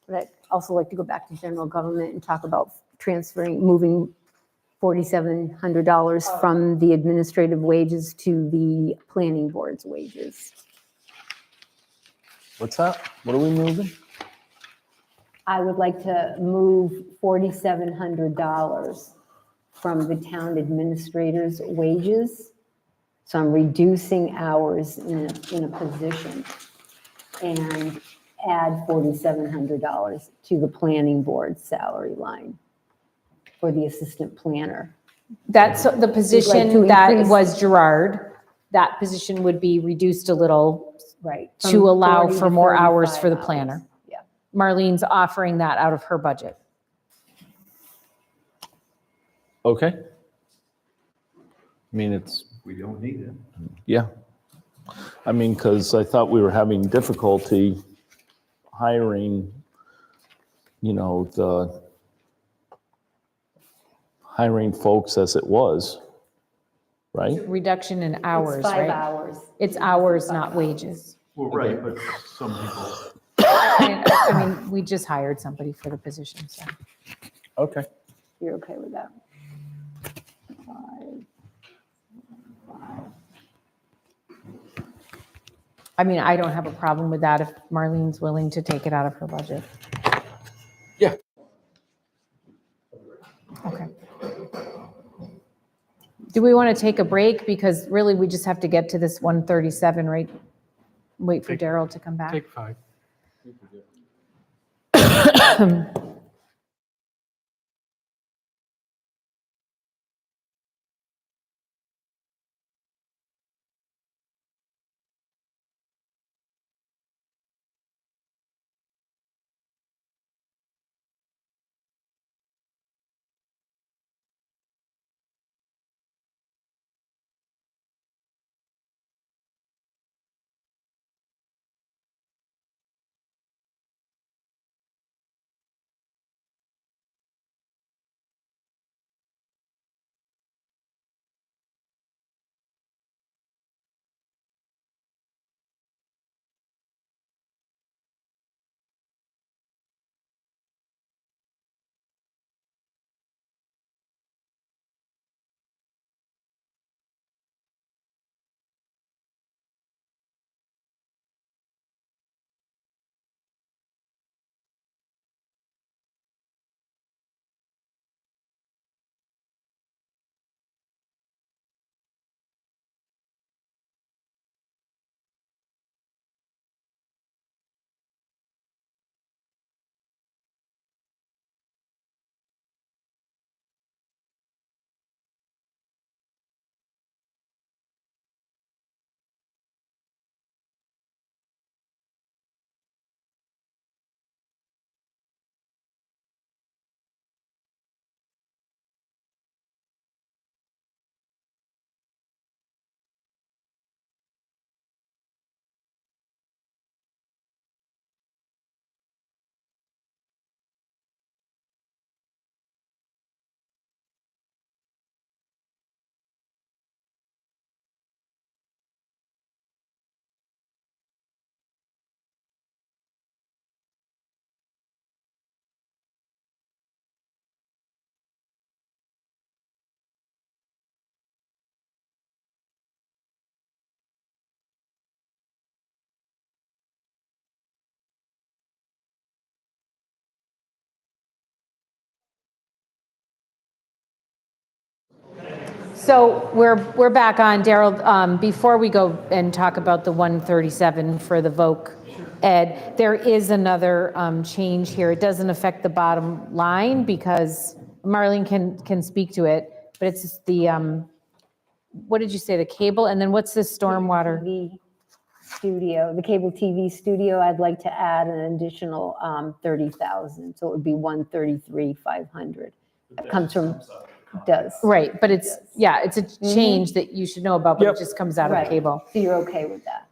But I'd also like to go back to general government and talk about moving $4,700 from the administrative wages to the planning board's wages. What's that? What are we moving? I would like to move $4,700 from the town administrator's wages. So I'm reducing hours in a position and add $4,700 to the planning board salary line for the assistant planner. That's the position to that increase- was Gerard. That position would be reduced a little Right. to from allow 40 for to more hours 35 for the hours. planner. Yeah. Marlene's offering that out of her budget. Okay. I mean, it's, we don't need it. yeah. I mean, because I thought we were having difficulty hiring, hiring folks as it was, right? Reduction in hours, It's 5 right? hours. It's hours, not wages. Well, right, but some people. I mean, we just hired somebody for the position, so. Okay. You're okay with that? 5. I mean, I don't have a problem with that if Marlene's willing to take it out of her budget. Yeah. Okay. Do we want to take a break? Because really, we just have to get to this 137, right? Wait for Daryl to come back. Take 5. So we're back on, Daryl. Before we go and talk about the 137 for the VOC Ed, there is another change here. It doesn't affect the bottom line because Marlene can speak to it, but it's the, what did you say, the cable? And then what's this stormwater? TV studio, the cable TV studio, I'd like to add an additional 30,000, so it would be 133,500. That comes from, does. Right, but it's, yeah, it's a change that you should know about, but Yep. it just comes out of Right. cable. So you're okay with that?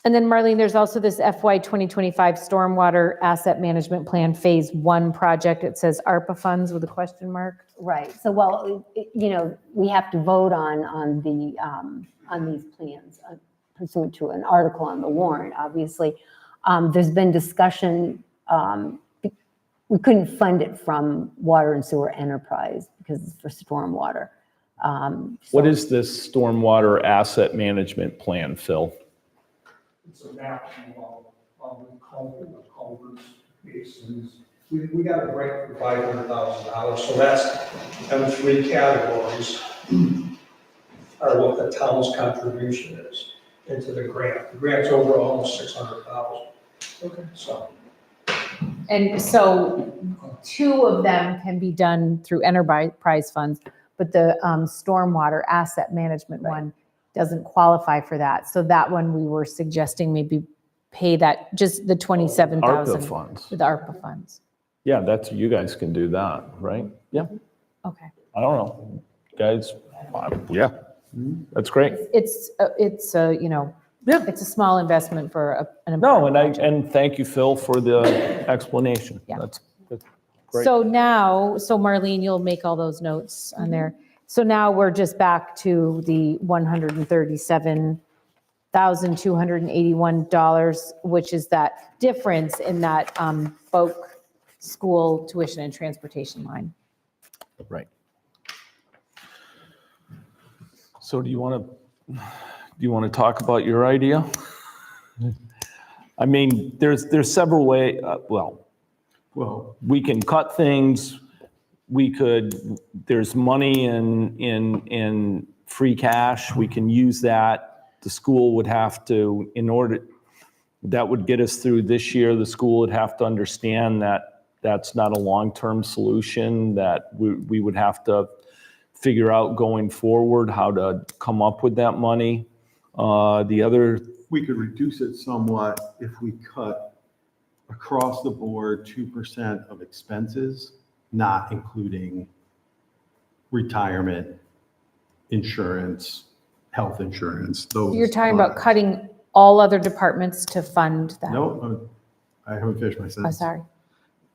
And then Marlene, there's also this FY 2025 Stormwater Asset Management Plan Phase 1 project. It says ARPA funds with a question mark. Right, so well, you know, we have to vote on these plans pursuant to an article on the warrant, obviously. There's been discussion, we couldn't fund it from Water and Sewer Enterprise because it's for stormwater. What is this stormwater asset management plan, Phil? It's a map of the culverts, basins. We got a grant for $500,000, so them 3 categories are what the town's contribution is into the grant. The grant's over almost $600,000. Okay. So. And so 2 of them can be done through enterprise funds, but the stormwater asset management one doesn't qualify for that. So that one we were suggesting maybe pay that, just the 27,000. ARPA funds. With ARPA funds. Yeah, that's, you guys can do that, right? Yeah, Okay. I don't know. Guys, yeah, that's great. It's you know, Yeah. it's a small investment for an. No, important and thank you, Phil, for the explanation. Yeah. That's great. So now, so Marlene, you'll make all those notes on there. So now we're just back to the $137,281, which is that difference in that BOC school tuition and transportation line. Right. So do you want to talk about your idea? I mean, there's several ways, well, we can cut things, there's money in free cash, we can use that. The school would have to, that would get us through this year. The school would have to understand that that's not a long-term solution, that we would have to figure out going forward how to come up with that money. We could reduce it somewhat if we cut across the board 2% of expenses, not including retirement, insurance, health insurance, those. You're talking about cutting all other departments to fund that? No, I haven't finished my Oh, sentence. sorry.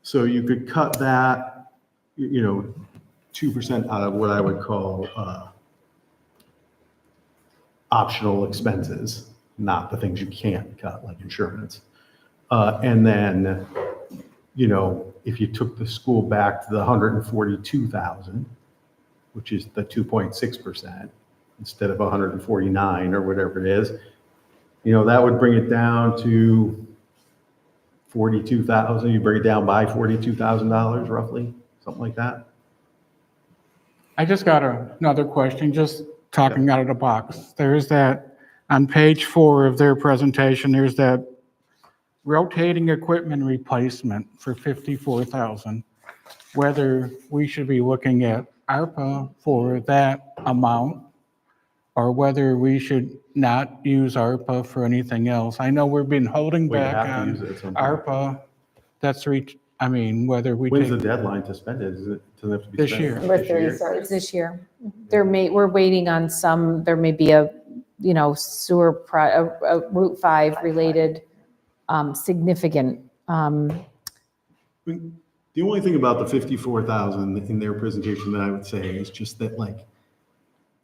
So you could cut that, 2% out of what I would call optional expenses, not the things you can't cut, like insurance. And then, if you took the school back to the 142,000, which is the 2.6%, instead of 149 or whatever it is, that would bring it down to 42,000. You bring it down by $42,000 roughly, something like that. I just got another question, just talking out of the box. There's that, on page 4 of their presentation, there's that rotating equipment replacement for $54,000. Whether we should be looking at ARPA for that amount, or whether we should not use ARPA for anything else. I know we've been holding We back have to use on it at some point. ARPA. Whether we When's the take deadline to spend it? Does it have to be This spent year. Number this year? 30. It's this year. We're waiting on there may be a, sewer, a Route 5 related significant. The only thing about the 54,000 in their presentation that I would say is just that, like,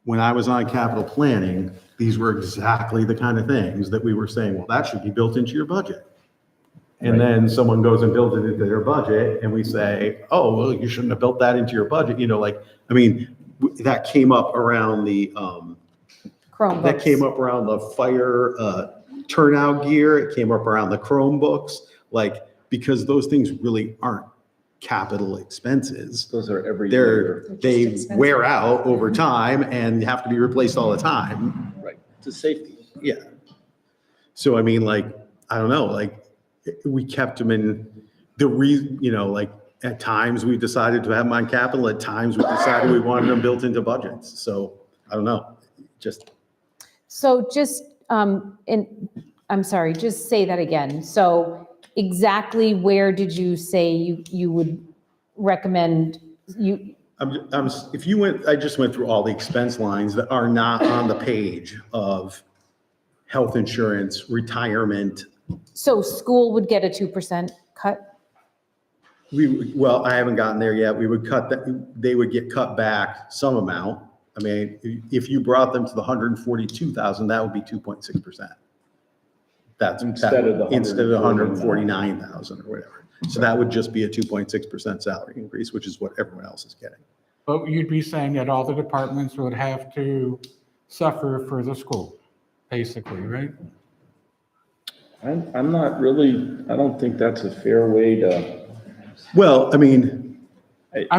when I was on capital planning, these were exactly the kind of things that we were saying, well, that should be built into your budget. And then someone goes and builds it into their budget and we say, oh, well, you shouldn't have built that into your budget. That came up around the, Chromebooks. that came up around the fire turnout gear. It came up around the Chromebooks, because those things really aren't capital expenses. Those are every year. They wear out over time and have to be replaced all the time. Right, to safety. Yeah. So I don't know, we kept them in at times we decided to have them on capital, at times we decided we wanted them built into budgets. So I don't know, So just, I'm sorry, just say that again. So exactly where did you say you would recommend I just went through all the expense lines that are not on the page of health insurance, retirement. So school would get a 2% cut? I haven't gotten there yet. We would cut that, they would get cut back some amount. If you brought them to the 142,000, that would be 2.6%. That's Instead of the 149,000 or whatever. So that would just be a 2.6% salary increase, which is what everyone else is getting. But you'd be saying that all the departments would have to suffer for the school, basically, right? I'm not really, I don't think that's a fair way to. Well, over It's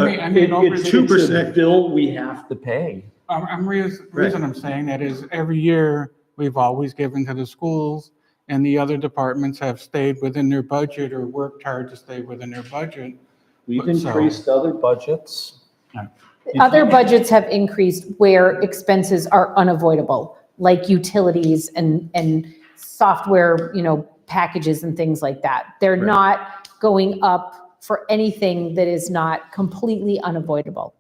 2% bill we have to pay. Reason I'm saying that is every year we've always given to the schools and the other departments have stayed within their budget or worked hard to stay within their budget. We've increased other budgets. Other budgets have increased where expenses are unavoidable, like utilities and software, packages and things like that. They're not going up for anything that is not completely unavoidable.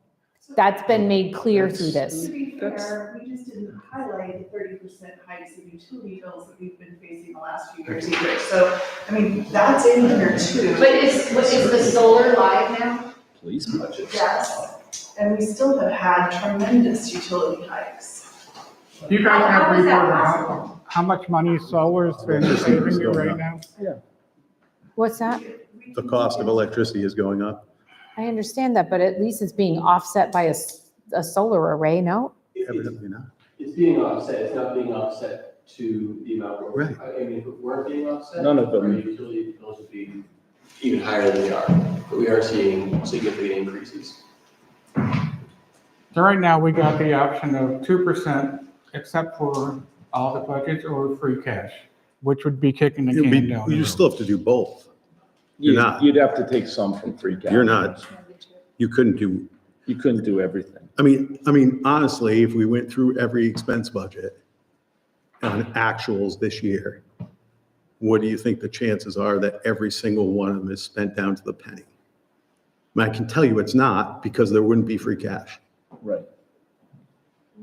That's been made clear through this. To be fair, we just didn't highlight the 30% hikes in utility bills that we've been facing the last few years either. So, that's in here too. But is the solar live now? Police budget. Yes, and we still have had tremendous utility hikes. You guys have How is that reported possible? how much money solar's been saving you right now? What's that? The cost of electricity is going up. I understand that, but at least it's being offset by a solar array, no? Evidently not. It's being offset, it's not being offset to the amount we're. Right. If it weren't being offset. None of them. Our utility bills would be even higher than they are, but we are seeing significant increases. So right now, we got the option of 2% except for all the budgets or free cash, which would be kicking the can down the You road. still have to do both. You're not. You'd have to take some from free cash. You're not, you couldn't do, You couldn't do everything. I mean, honestly, if we went through every expense budget on actuals this year, what do you think the chances are that every single one of them is spent down to the penny? I can tell you it's not, because there wouldn't be free cash. Right.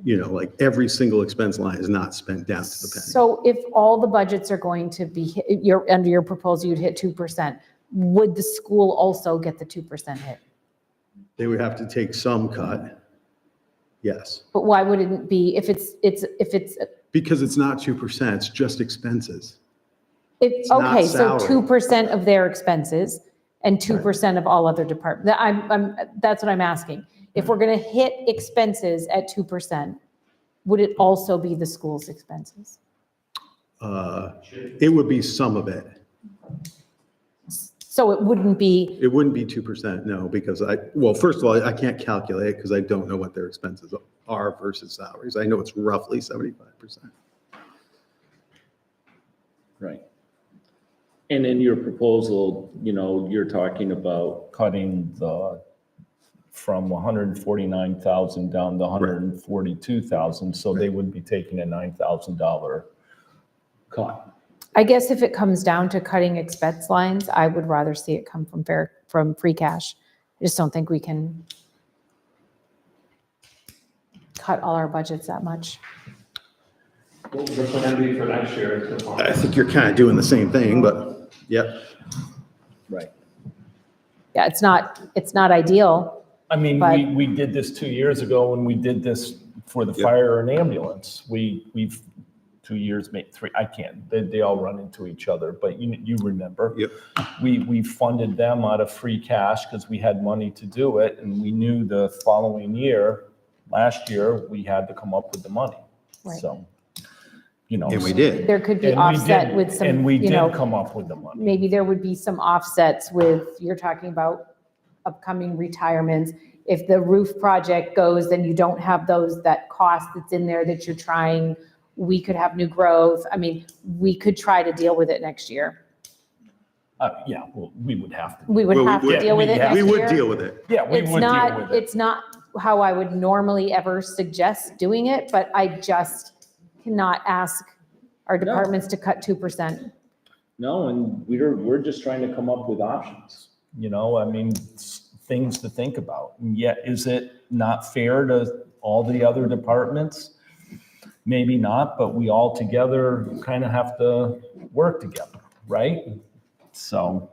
Like every single expense line is not spent down to the penny. So if all the budgets are going to be, under your proposal, you'd hit 2%, would the school also get the 2% hit? They would have to take some cut. Yes, But why would it be, if it's, because it's not 2%, it's just expenses. not okay, so salary. 2% of their expenses and 2% of all other departments. That's what I'm asking. If we're going to hit expenses at 2%, would it also be the school's expenses? It would be some of it. So it wouldn't be, It wouldn't be 2%, no, because well, first of all, I can't calculate it because I don't know what their expenses are versus salaries. I know it's roughly 75%. Right. And in your proposal, you're talking about cutting from 149,000 down to 142,000, so they would be taking a $9,000 cut. I guess if it comes down to cutting expense lines, I would rather see it come from free cash. I just don't think we can cut all our budgets that much. What would the plan be for next year? I think you're kind of doing the same thing, but yep. Right. Yeah, it's not ideal. I mean, But- we did this 2 years ago when we did this for the fire and ambulance. We've 2 years, maybe 3, I can't, they all run into each other, but you remember. Yep. We funded them out of free cash because we had money to do it, and we knew the following year, last year, we had to come up with the money. Right. So, And we did. There could be And we offset did- with some, And we you know, did come up with the money. maybe there would be some offsets with, you're talking about upcoming retirements. If the roof project goes, then you don't have that cost that's in there that you're trying. We could have new growth. I mean, we could try to deal with it next year. Yeah, well, we would have to. We would Well, have to deal with it next We year. would deal with it. Yeah, we It's would deal not, with it. it's not how I would normally ever suggest doing it, but I just cannot ask our departments to cut 2%. No, and we're just trying to come up with options, I mean, things to think about. And yet, is it not fair to all the other departments? Maybe not, but we all together kind of have to work together, right? So.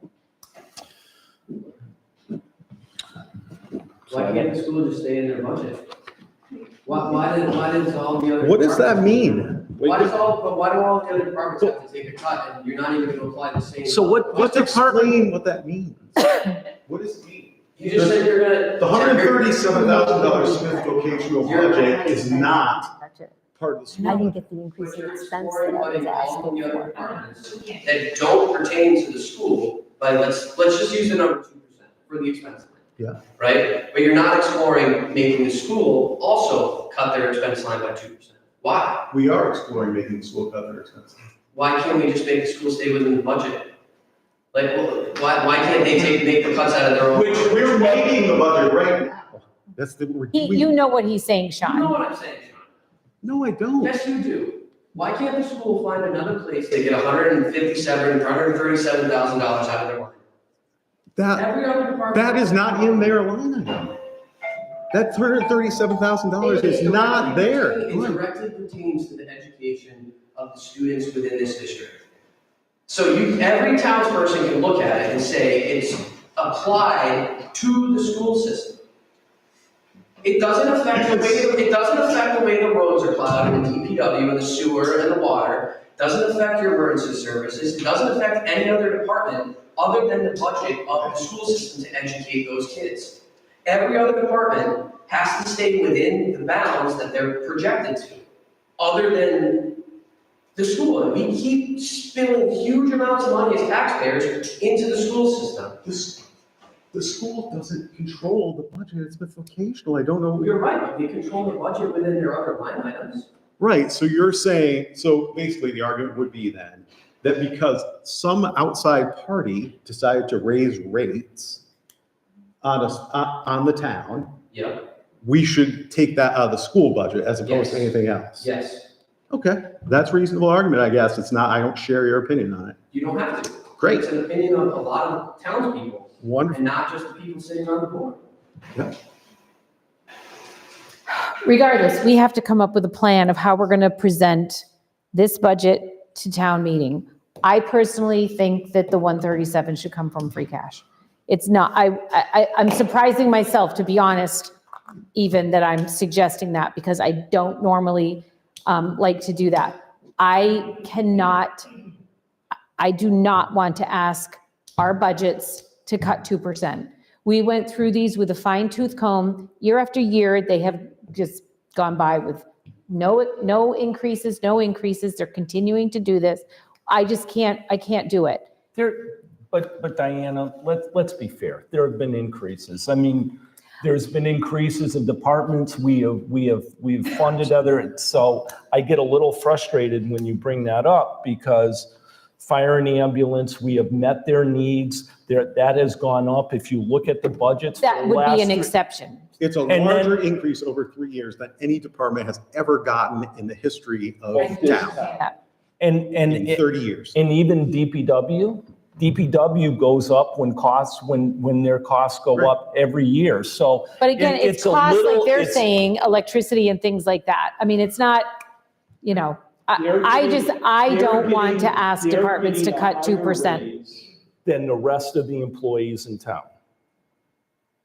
Why can't the school just stay in their budget? Why does all the other? What does that mean? Why do all the other departments have to take a cut and you're not even gonna apply the same? So what department? Explain what that means. What does it mean? You just said you're gonna. The $137,000 Smith vocational budget is not part of the I school. didn't get the increase in You're expense exploring that I was putting all of asking the other for. departments that don't pertain to the school, but let's just use the number 2% for the expense line. Yeah. Right? But you're not exploring making the school also cut their expense line by 2%. Why? We are exploring making the school cut their expenses. Why can't we just make the school stay within the budget? Like, well, why can't they make the cuts out of their own? Which we're making the budget right now. That's the, You know what he's saying, You know Sean. what I'm saying, Sean? No, I don't. Yes, you do. Why can't the school find another place to get $137,000 out of their line? Every other department. That is not in their line item. That $137,000 is not there. It directly pertains to the education of the students within this district. So every townsperson can look at it and say it's applied to the school system. It doesn't affect the way the roads are plowed and the DPW and the sewer and the water. It doesn't affect your emergency services. It doesn't affect any other department other than the budget of the school system to educate those kids. Every other department has to stay within the bounds that they're projected to, other than the school. And we keep spilling huge amounts of money as taxpayers into the school system. The school doesn't control the budget, it's vocational, I don't know. You're right, but they control the budget within their other line items. Right, so you're saying, so basically the argument would be then, that because some outside party decided to raise rates on the town, Yep, we should take that out of the school budget as opposed to Yes. anything else. yes. Okay, that's a reasonable argument, I guess. It's not, I don't share your opinion on it. You don't have to. Great. It's an opinion of a lot of townspeople, Wonderful. and not just the people sitting on the board. Regardless, we have to come up with a plan of how we're going to present this budget to town meeting. I personally think that the 137 should come from free cash. It's not, I'm surprising myself, to be honest, even that I'm suggesting that, because I don't normally like to do that. I do not want to ask our budgets to cut 2%. We went through these with a fine tooth comb. Year after year, they have just gone by with no increases. They're continuing to do this. I can't do it. But Diana, let's be fair. There have been increases. I mean, there's been increases in departments. We've funded other, so I get a little frustrated when you bring that up, because fire and ambulance, we have met their needs. That has gone up. If you look at the budgets. That would be an exception. It's a larger increase over 3 years than any department has ever gotten in the history of town in 30 years. And even DPW goes up when their costs go up every year. So. But again, it's a cost, like little- they're it's- saying, electricity and things like that. I mean, it's not, I don't want to ask they're departments to getting a cut higher 2%. raise than the rest of the employees in town.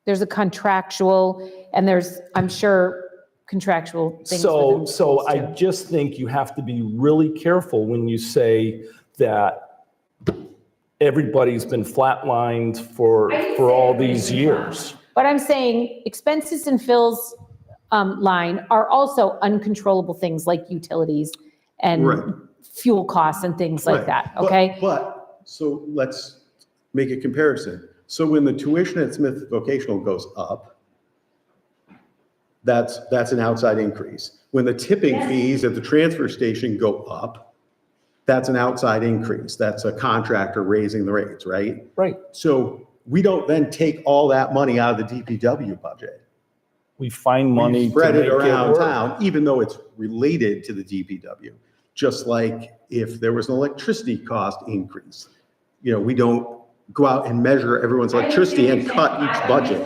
There's a contractual, and there's, I'm sure, contractual things. within So schools, I too. just think you have to be really careful when you say that everybody's been flatlined for all these years. But I'm saying expenses in Phil's line are also uncontrollable things like utilities and Right. fuel costs and things like Right. that, But- okay? So let's make a comparison. So when the tuition at Smith Vocational goes up, that's an outside increase. When the tipping fees at the transfer station go up, that's an outside increase. That's a contractor raising the rates, right? Right. So we don't then take all that money out of the DPW budget. We find money We to spread make it around work. town, even though it's related to the DPW. Just like if there was an electricity cost increase, we don't go out and measure everyone's electricity and cut each budget.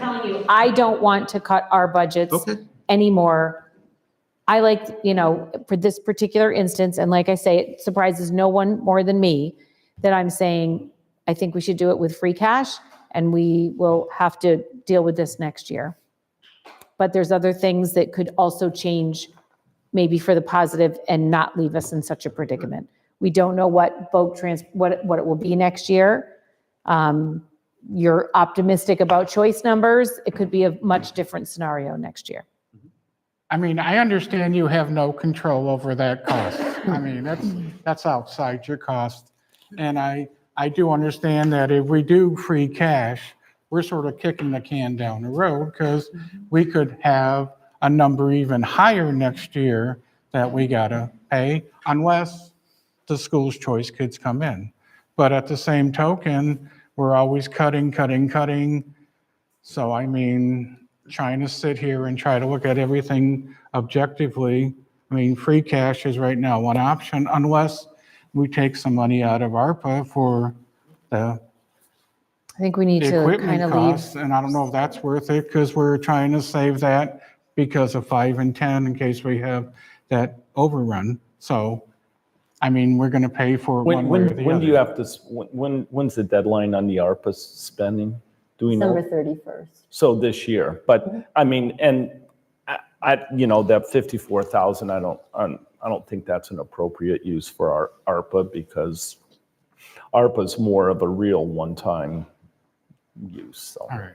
I don't want to cut our budgets Okay. anymore. I like, for this particular instance, and like I say, it surprises no one more than me, that I'm saying, I think we should do it with free cash, and we will have to deal with this next year. But there's other things that could also change, maybe for the positive, and not leave us in such a predicament. We don't know what what it will be next year. You're optimistic about choice numbers. It could be a much different scenario next year. I mean, I understand you have no control over that cost. I mean, that's outside your cost. And I do understand that if we do free cash, we're sort of kicking the can down the road, because we could have a number even higher next year that we gotta pay, unless the school's choice kids come in. But at the same token, we're always cutting. So I mean, trying to sit here and try to look at everything objectively, I mean, free cash is right now one option, unless we take some money out of ARPA for the I think we need to kind equipment of leave. costs, and I don't know if that's worth it, because we're trying to save that because of 5 and 10 in case we have that overrun. So, I mean, we're gonna pay for it one way or the other. When do you have to, when's the deadline on the ARPA spending? Do we know? December 31st. So this year, but I mean, and that 54,000, I don't think that's an appropriate use for our ARPA, because ARPA's more of a real one-time use, so. All right.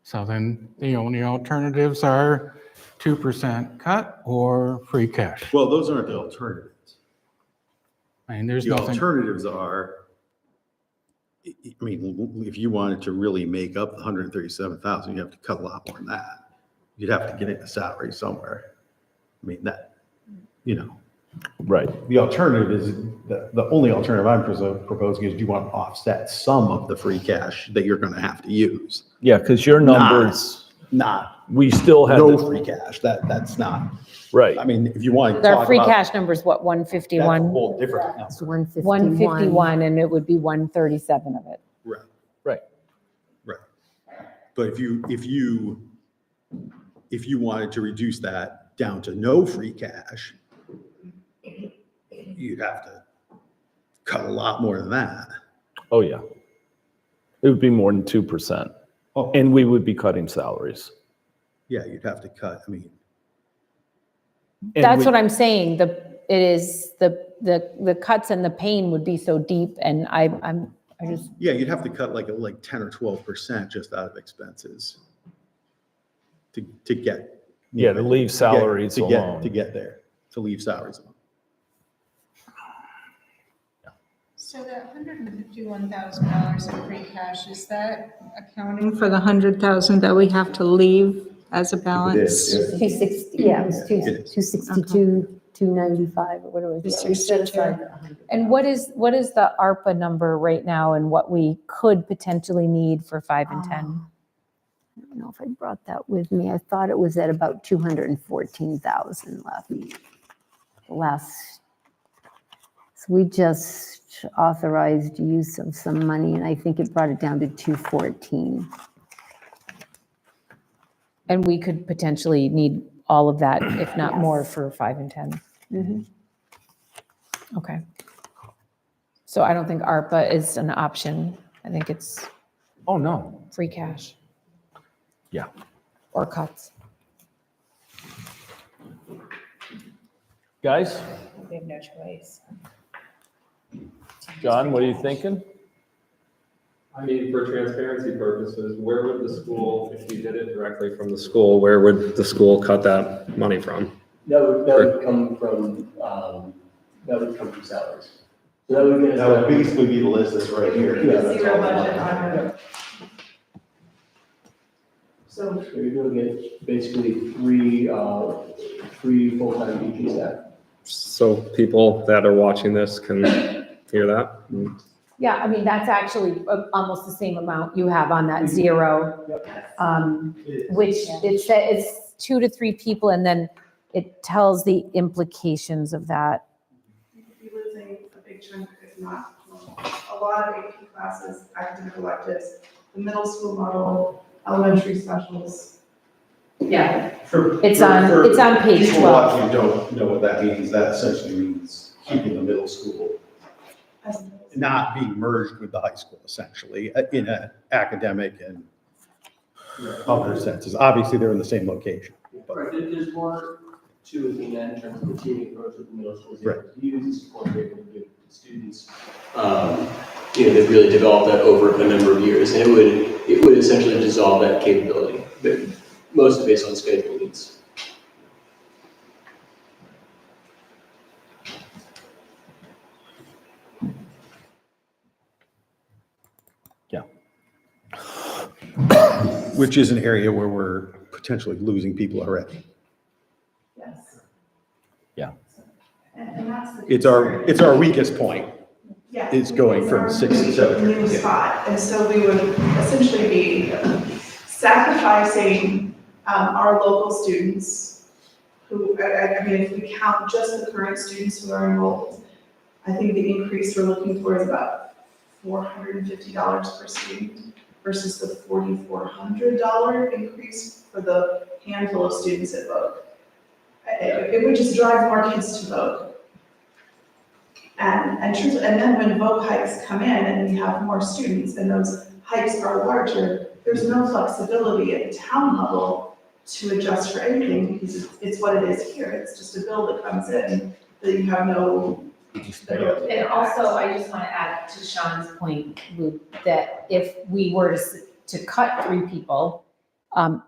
So then the only alternatives are 2% cut or free cash. Well, those aren't the alternatives. I mean, there's The nothing. alternatives are I mean, if you wanted to really make up the 137,000, you have to cut a lot more than that. You'd have to get into salary somewhere. I mean, that, you know, Right. the alternative is, the only alternative I'm proposing is, do you want to offset some of the free cash that you're going to have to use? Yeah, because your numbers, we still have. No free cash, that's not, Right. I mean, if you want to talk Our about. free cash number is what, That's a 151? whole different It's number. 151. 151, and it would be 137 of it. Right. Right. Right. But if you wanted to reduce that down to no free cash, you'd have to cut a lot more than that. Oh, yeah. It would be more than 2%. Oh. And we would be cutting salaries. Yeah, you'd have to cut, I mean, That's what I'm saying. It is the cuts and the pain would be so deep, and I just, yeah, you'd have to cut like 10 or 12% just out of expenses to get. Yeah, to leave salaries alone. To get there, to leave salaries alone. So that $151,000 in free cash, is that accounting for the 100,000 that we have to leave as a balance? 260, yeah, it was It is. 262, 295, or whatever it was. We set aside 100. and what is the ARPA number right now and what we could potentially need for 5 and 10? I don't know if I brought that with me. I thought it was at about 214,000 left. So we just authorized use of some money, and I think it brought it down to 214. And we could potentially need all of that, if not more, for 5 and 10. Mhm. Okay. So I don't think ARPA is an option. I think it's Oh, no. free cash Yeah. or cuts. Guys, We have no choice. John, what are you thinking? I mean, for transparency purposes, where would the school, if you did it directly from the school, where would the school cut that money from? That would come from salaries. So that would get us. That would basically be the list that's right here. Yeah, That's Zero all. budget on it. So you're gonna get basically three full-time teaching staff. So people that are watching this can hear that? Yeah, I mean, that's actually almost the same amount you have on that zero, which it says it's 2 to 3 people, and then it tells the implications of that. You'd be losing a big chunk, if not a lot of AP classes, academic electives, the middle school model, elementary specials. Yeah. For- It's for- on- for it's on page people 12. watching who don't know what that means, that essentially means keeping the middle school, as not being merged with the high school essentially, in an academic and other senses. Obviously, they're in the same location. Right, there's more to it than that in terms of the teaming approach with the middle schools. They have to use the support they're able to give to students. They've really developed that over a number of years, and it would essentially dissolve that capability, but mostly based on schedule needs. Which is an area where we're potentially losing people already. Yes. Yeah. And that's the. It's our weakest point. Yeah. It's going from 6 to 7. New spot, and so we would essentially be sacrificing our local students who, I mean, if we count just the current students who are enrolled, I think the increase we're looking for is about $450 per student versus the $4,400 increase for the handful of students at Vogue. It would just drive more kids to Vogue. And then when Vogue hikes come in and we have more students and those hikes are larger, there's no flexibility at the town level to adjust for anything because it's what it is here. It's just a bill that comes in that you have no. And also, I just want to add to Sean's point, Luke, that if we were to cut 3 people,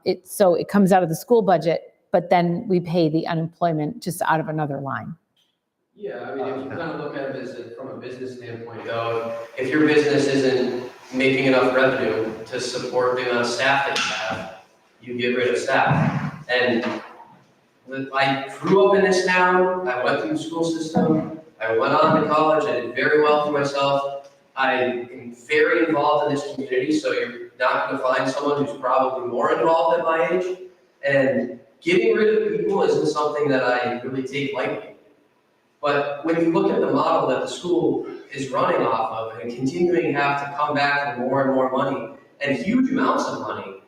it comes out of the school budget, but then we pay the unemployment just out of another line. Yeah, I mean, if you kind of look at it from a business standpoint though, if your business isn't making enough revenue to support the amount of staff that you have, you get rid of staff. And I grew up in this town, I went through the school system, I went on to college, I did very well for myself. I am very involved in this community, so you're not gonna find someone who's probably more involved at my age. And getting rid of people isn't something that I really take lightly. But when you look at the model that the school is running off of and continuing to have to come back for more and more money and huge amounts of money,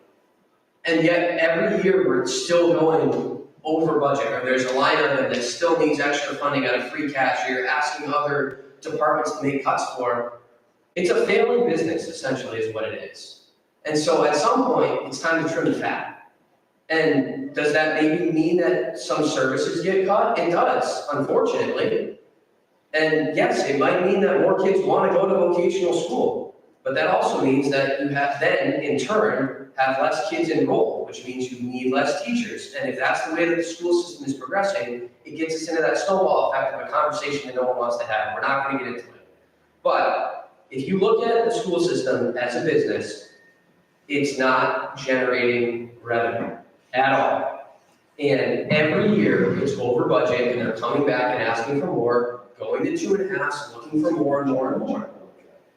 and yet every year we're still going over budget, or there's a line item that still needs extra funding out of free cash, or you're asking other departments to make cuts for, it's a failing business, essentially, is what it is. And so at some point, it's time to trim the fat. And does that maybe mean that some services get cut? It does, unfortunately. And yes, it might mean that more kids want to go to vocational school, but that also means that you have then, in turn, have less kids enrolled, which means you need less teachers. And if that's the way that the school system is progressing, it gets us into that snowball effect of a conversation that no one wants to have. We're not going to get into it. But if you look at the school system as a business, it's not generating revenue at all. And every year it's over budget and they're coming back and asking for more, going to 2.5, looking for more and more and more.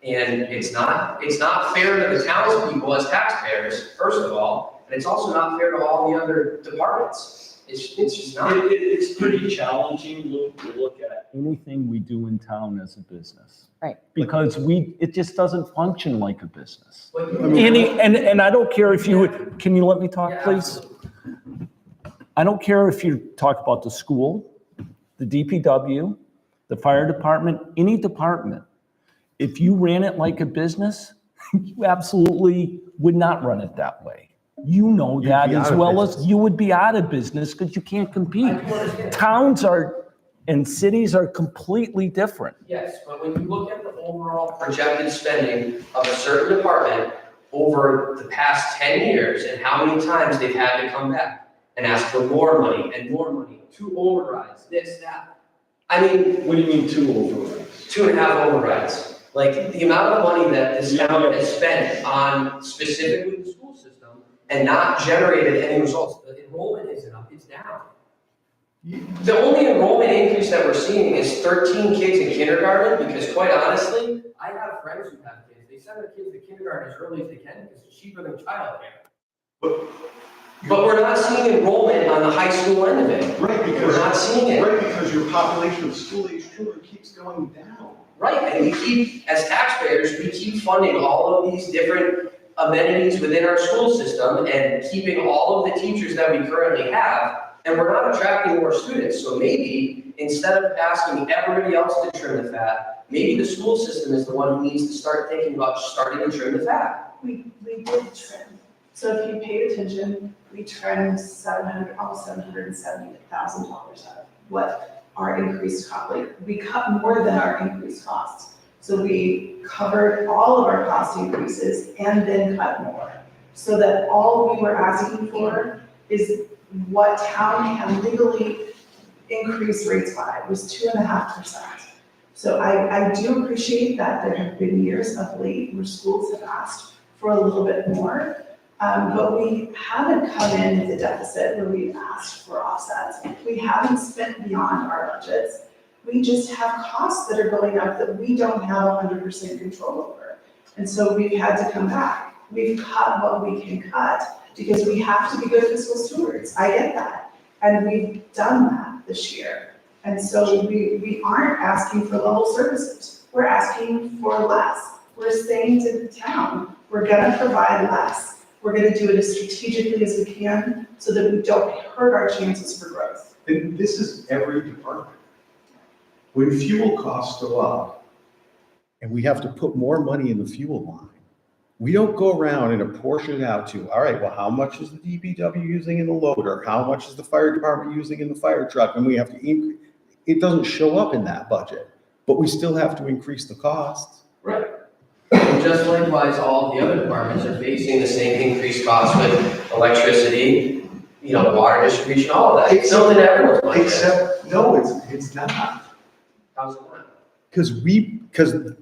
And it's not fair to the townspeople as taxpayers, first of all, and it's also not fair to all the other departments. It's just not. It's pretty challenging to look at anything we do in town as a business. Right. Because it just doesn't function like a business. Like, And I don't care if you, can you let me talk, please? I don't care if you talk about the school, the DPW, the fire department, any department. If you ran it like a business, you absolutely would not run it that way. You know that as well as you would be out of business because you can't compete. Towns and cities are completely different. yes, but when you look at the overall projected spending of a certain department over the past 10 years and how many times they've had to come back and ask for more money and more money, 2 overrides, this, that. I mean, What do you mean 2 overrides? 2.5 overrides. Like the amount of money that this town has spent on specifically the school system and not generated any results. The enrollment isn't up, it's down. The only enrollment increase that we're seeing is 13 kids in kindergarten because quite honestly, I have friends who have kids. They send their kids to kindergarten as early as they can because it's cheaper than childcare. But we're not seeing enrollment on the high school end of it. Right, because We're not seeing it. Right, because your population of school-age children keeps going down. Right, and we keep, as taxpayers, we keep funding all of these different amenities within our school system and keeping all of the teachers that we currently have, and we're not attracting more students. So maybe, instead of asking everybody else to trim the fat, maybe the school system is the one who needs to start thinking about starting to trim the fat. We did trim. So if you paid attention, we trimmed almost $770,000 out of what our increased cost, like we cut more than our increased costs. So we covered all of our cost increases and then cut more. So that all we were asking for is what town can legally increase rates by, was 2.5%. So I do appreciate that there have been years of late where schools have asked for a little bit more. But we haven't come in with a deficit where we've asked for offsets. We haven't spent beyond our budgets. We just have costs that are going up that we don't have 100% control over. And so we've had to come back. We've cut what we can cut because we have to be good fiscal stewards. I get that. And we've done that this year. And so we aren't asking for level services. We're asking for less. We're saying to the town, we're gonna provide less. We're gonna do it as strategically as we can so that we don't hurt our chances for growth. And this is every department. When fuel costs go up and we have to put more money in the fuel line, we don't go around and apportion it out to, all right, well, how much is the DPW using in the loader? How much is the fire department using in the fire truck? And we have to increase. It doesn't show up in that budget, but we still have to increase the costs. Right. And just likewise, all of the other departments are facing the same increased costs with electricity, water distribution, all of that. It's something everyone's like that. Except, no, it's not. How's it not? Because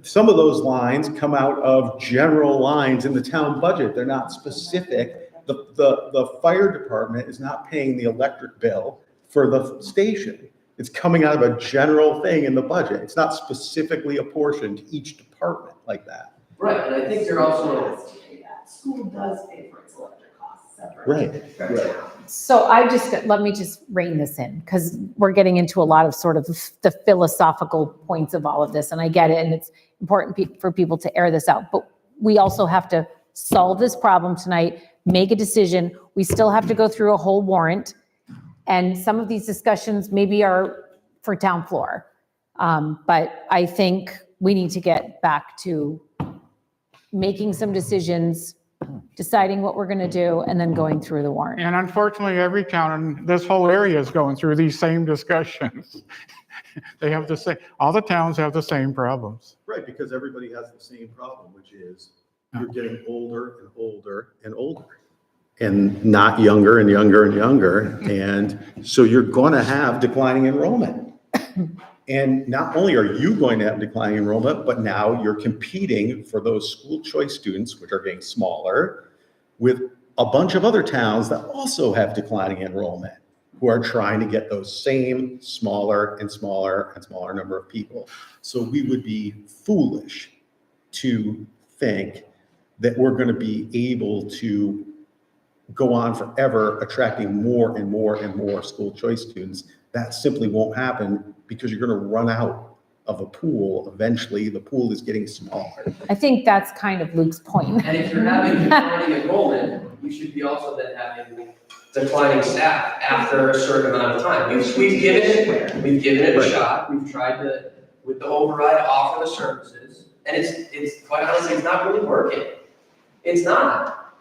some of those lines come out of general lines in the town budget. They're not specific. The fire department is not paying the electric bill for the station. It's coming out of a general thing in the budget. It's not specifically apportioned to each department like that. Right, and I think they're also, School does pay for its electric costs separate. Right. So let me just rein this in, because we're getting into a lot of sort of the philosophical points of all of this, and I get it, and it's important for people to air this out, but we also have to solve this problem tonight, make a decision. We still have to go through a whole warrant, and some of these discussions maybe are for town floor. But I think we need to get back to making some decisions, deciding what we're going to do, and then going through the warrant. And unfortunately, every town in this whole area is going through these same discussions. They have the same, all the towns have the same problems. Right, because everybody has the same problem, which is you're getting older and older and older, and not younger and younger and younger. And so you're going to have declining enrollment. And not only are you going to have declining enrollment, but now you're competing for those school choice students, which are getting smaller, with a bunch of other towns that also have declining enrollment, who are trying to get those same smaller and smaller and smaller number of people. So we would be foolish to think that we're going to be able to go on forever attracting more and more and more school choice students. That simply won't happen, because you're going to run out of a pool. Eventually, the pool is getting smaller. I think that's kind of Luke's point. and if you're having declining enrollment, you should be also then having declining staff after a certain amount of time. We've given it a shot. We've tried to, with the override, offer the services, and it's quite honestly, it's not really working. It's not.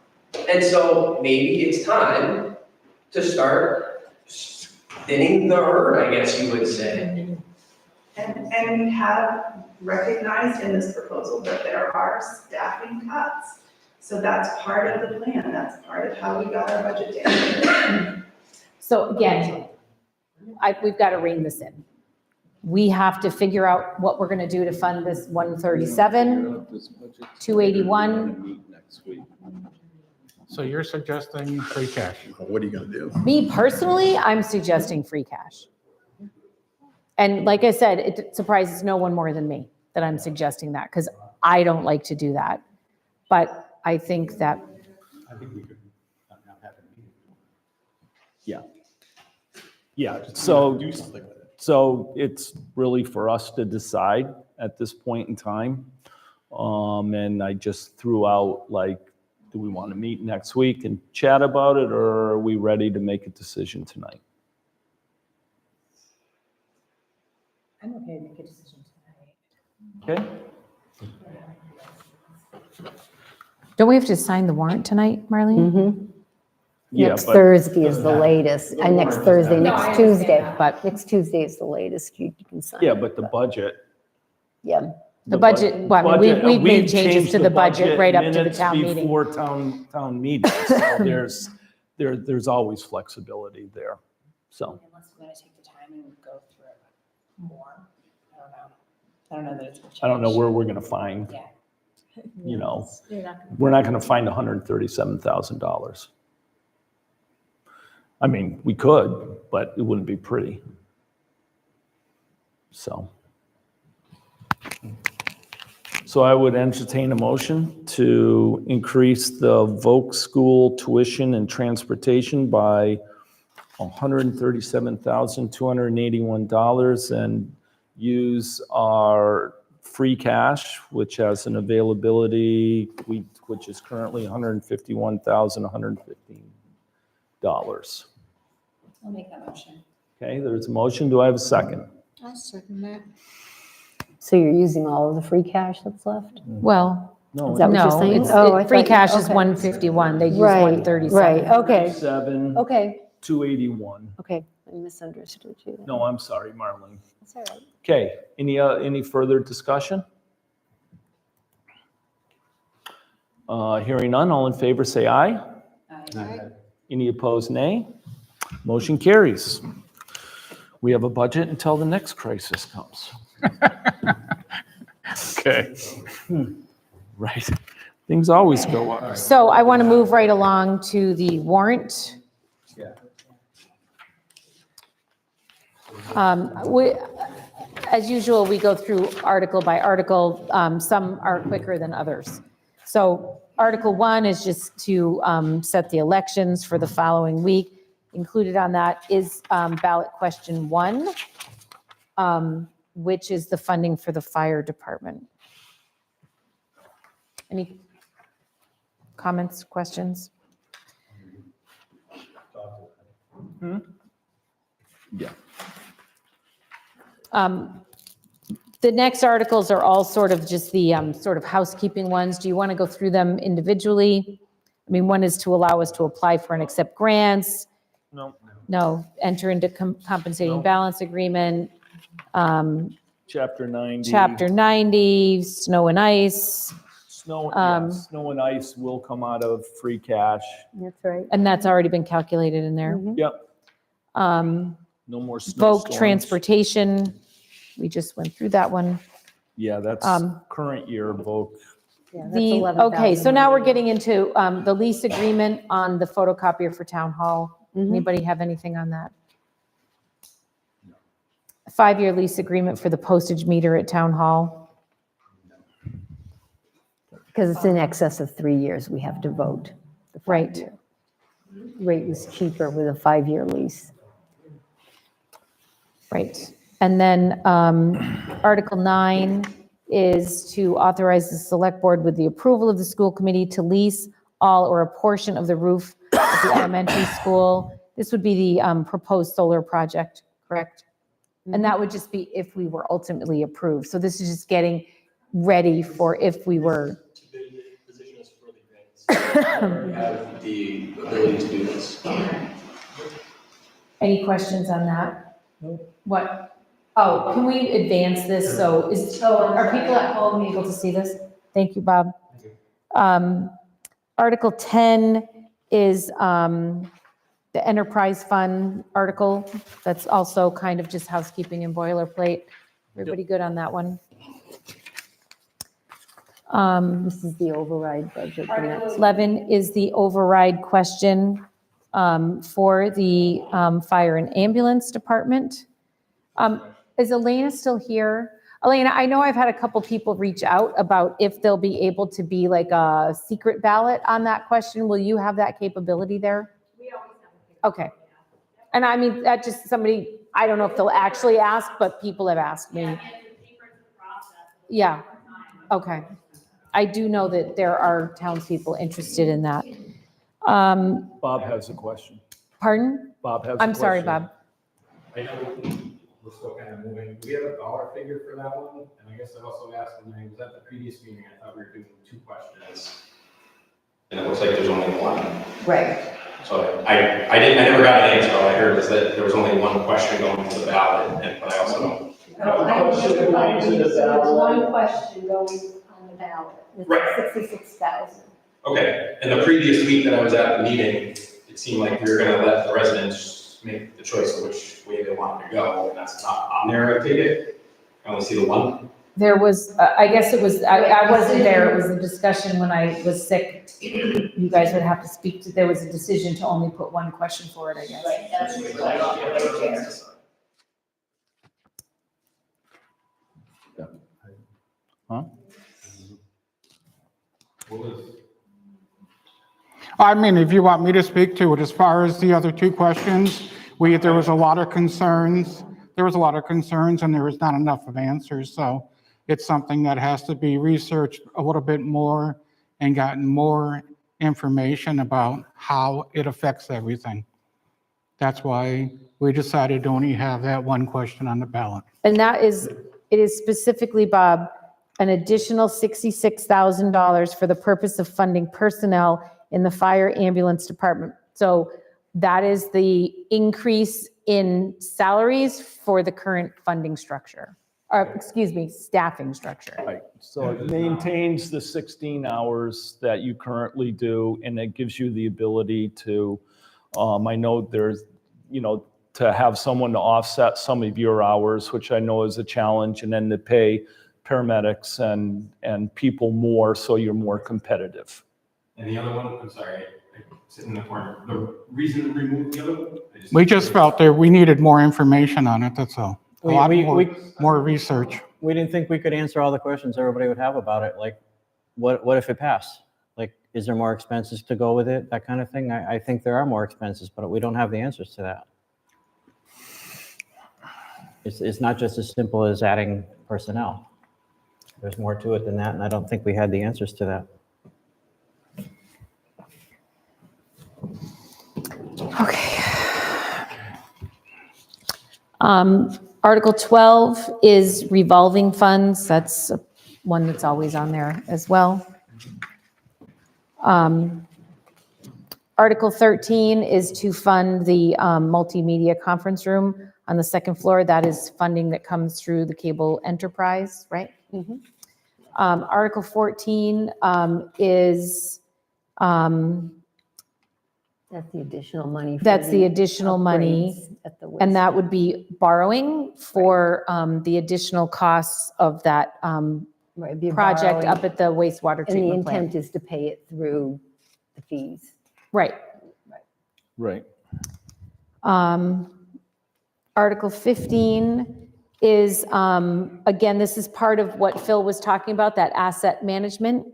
And so maybe it's time to start thinning the herd, I guess you would say. And we have recognized in this proposal that there are staffing cuts. So that's part of the plan. That's part of how we got our budget down. So again, we've got to rein this in. We have to figure out what we're going to do to fund this 137, 281. So you're suggesting free cash? What are you going to do? Me personally, I'm suggesting free cash. And like I said, it surprises no one more than me that I'm suggesting that, because I don't like to do that. But I think that. I think we could not have a meeting. Yeah, so, Do something with it. so it's really for us to decide at this point in time. And I just threw out, like, do we want to meet next week and chat about it, or are we ready to make a decision tonight? I'm okay to make a decision tonight. Okay? Don't we have to sign the warrant tonight, Marlene? Mm-hmm. Yeah, Next but- Thursday is the latest, next Thursday, No, I next understand Tuesday, that. but next Tuesday is the latest you can sign. Yeah, but the budget. Yeah. The budget, well, I mean, we've made changes changed to the budget right up to the minutes town meeting. Before town meeting, so there's always flexibility there, so. Unless we're gonna take the time and go through it more, I don't know that it's. I don't know where we're gonna find, Yeah. you know, we're not gonna find $137,000. I mean, we could, but it wouldn't be pretty. So I would entertain a motion to increase the Volk School tuition and transportation by $137,281 and use our free cash, which has an availability, which is currently $151,115. I'll make that motion. Okay, there's a motion. Do I have a second? I'll second that. So you're using all of the free cash that's left? Well, No, Is that what you're no, saying? it's, Oh, I free thought- cash is okay. 151, they use Right, 137. right, okay, 7, okay, 281. okay. I misunderstood you. then. No, I'm sorry, Marlene. That's all right. Okay, any further discussion? Hearing none, all in favor say aye. Aye. Any opposed, nay? Motion carries. We have a budget until the next crisis comes. Okay. Right. Things always go up. So I want to move right along to the warrant. As usual, we go through article by article. Some are quicker than others. So Article 1 is just to set the elections for the following week. Included on that is ballot question 1, which is the funding for the fire department. Any comments, questions? Yeah. The next articles are all sort of just the sort of housekeeping ones. Do you want to go through them individually? I mean, one is to allow us to apply for and accept grants. No. No, enter into compensating No. balance agreement. Chapter 90. Chapter 90, snow and ice. Snow and ice will come out of free cash. That's right. And that's already been calculated in there. Yep. Um, No more snowstorms. Voc transportation, we just went through that one. Yeah, that's current year Voc. Okay, so now we're getting into the lease agreement on the photocopier for Town Hall. Anybody have anything on that? 5-year lease agreement for the postage meter at Town Hall. Because it's in excess of 3 years, we have to vote. The Right. 5-year rate was cheaper with a 5-year lease. Right. And then Article 9 is to authorize the select board with the approval of the school committee to lease all or a portion of the roof at the elementary school. This would be the proposed solar project, correct? And that would just be if we were ultimately approved. So this is just getting ready for if we were. Position us for the grants. Have the ability to do this. Any questions on that? What? Oh, can we advance this? So are people at home able to see this? Thank you, Bob. Article 10 is the enterprise fund article. That's also kind of just housekeeping and boilerplate. Everybody good on that one? This is the override budget. Article 11 is the override question for the fire and ambulance department. Is Elena still here? Elena, I know I've had a couple people reach out about if they'll be able to be like a secret ballot on that question. Will you have that capability there? We always have. Okay. And I mean, that just somebody, I don't know if they'll actually ask, but people have asked me. Yeah. Okay. I do know that there are townspeople interested in that. Bob has a question. Pardon? Bob has a I'm question. sorry, Bob. I know we're still kind of moving. Do we have a dollar figure for that one? And I guess I also asked when I was at the previous meeting, I thought we were doing 2 questions. And it looks like there's only one. Right. So I never got an answer. All I heard was that there was only one question going to the ballot, but I also don't. There's one question going on the ballot. Right. 66,000. Okay, and the previous week that I was at the meeting, it seemed like we were gonna let the residents make the choice of which way they wanted to go, and that's not on there, I take it. I only see the one. There was, I guess it was, I wasn't there, it was a discussion when I was sick. You guys would have to speak to, there was a decision to only put one question for it, I guess. Right, that's right. Huh? I mean, if you want me to speak to it, as far as the other 2 questions, there was a lot of concerns. There was a lot of concerns and there was not enough of answers. So it's something that has to be researched a little bit more and gotten more information about how it affects everything. That's why we decided to only have that one question on the ballot. And that is, it is specifically, Bob, an additional $66,000 for the purpose of funding personnel in the fire ambulance department. So that is the increase in salaries for the current funding structure, or excuse me, staffing structure. Right, so it maintains the 16 hours that you currently do, and it gives you the ability to, I know there's, to have someone to offset some of your hours, which I know is a challenge, and then to pay paramedics and people more so you're more competitive. And the other one, I'm sorry, I sit in the corner. The reason to remove the other one? We just felt that we needed more information on it, that's all. A lot more research. We didn't think we could answer all the questions everybody would have about it, like, what if it passed? Like, is there more expenses to go with it, that kind of thing? I think there are more expenses, but we don't have the answers to that. It's not just as simple as adding personnel. There's more to it than that, and I don't think we had the answers to that. Okay. Article 12 is revolving funds. That's one that's always on there as well. Article 13 is to fund the multimedia conference room on the second floor. That is funding that comes through the cable enterprise, right? Article 14 is That's the additional money. that's the additional money, upgrades at the and that wastewater. would be borrowing for the additional costs of that Right, it'd be a project borrowing, up at the wastewater And the treatment plant. intent is to pay it through the fees. Right. Right. Article 15 is, again, this is part of what Phil was talking about, that asset management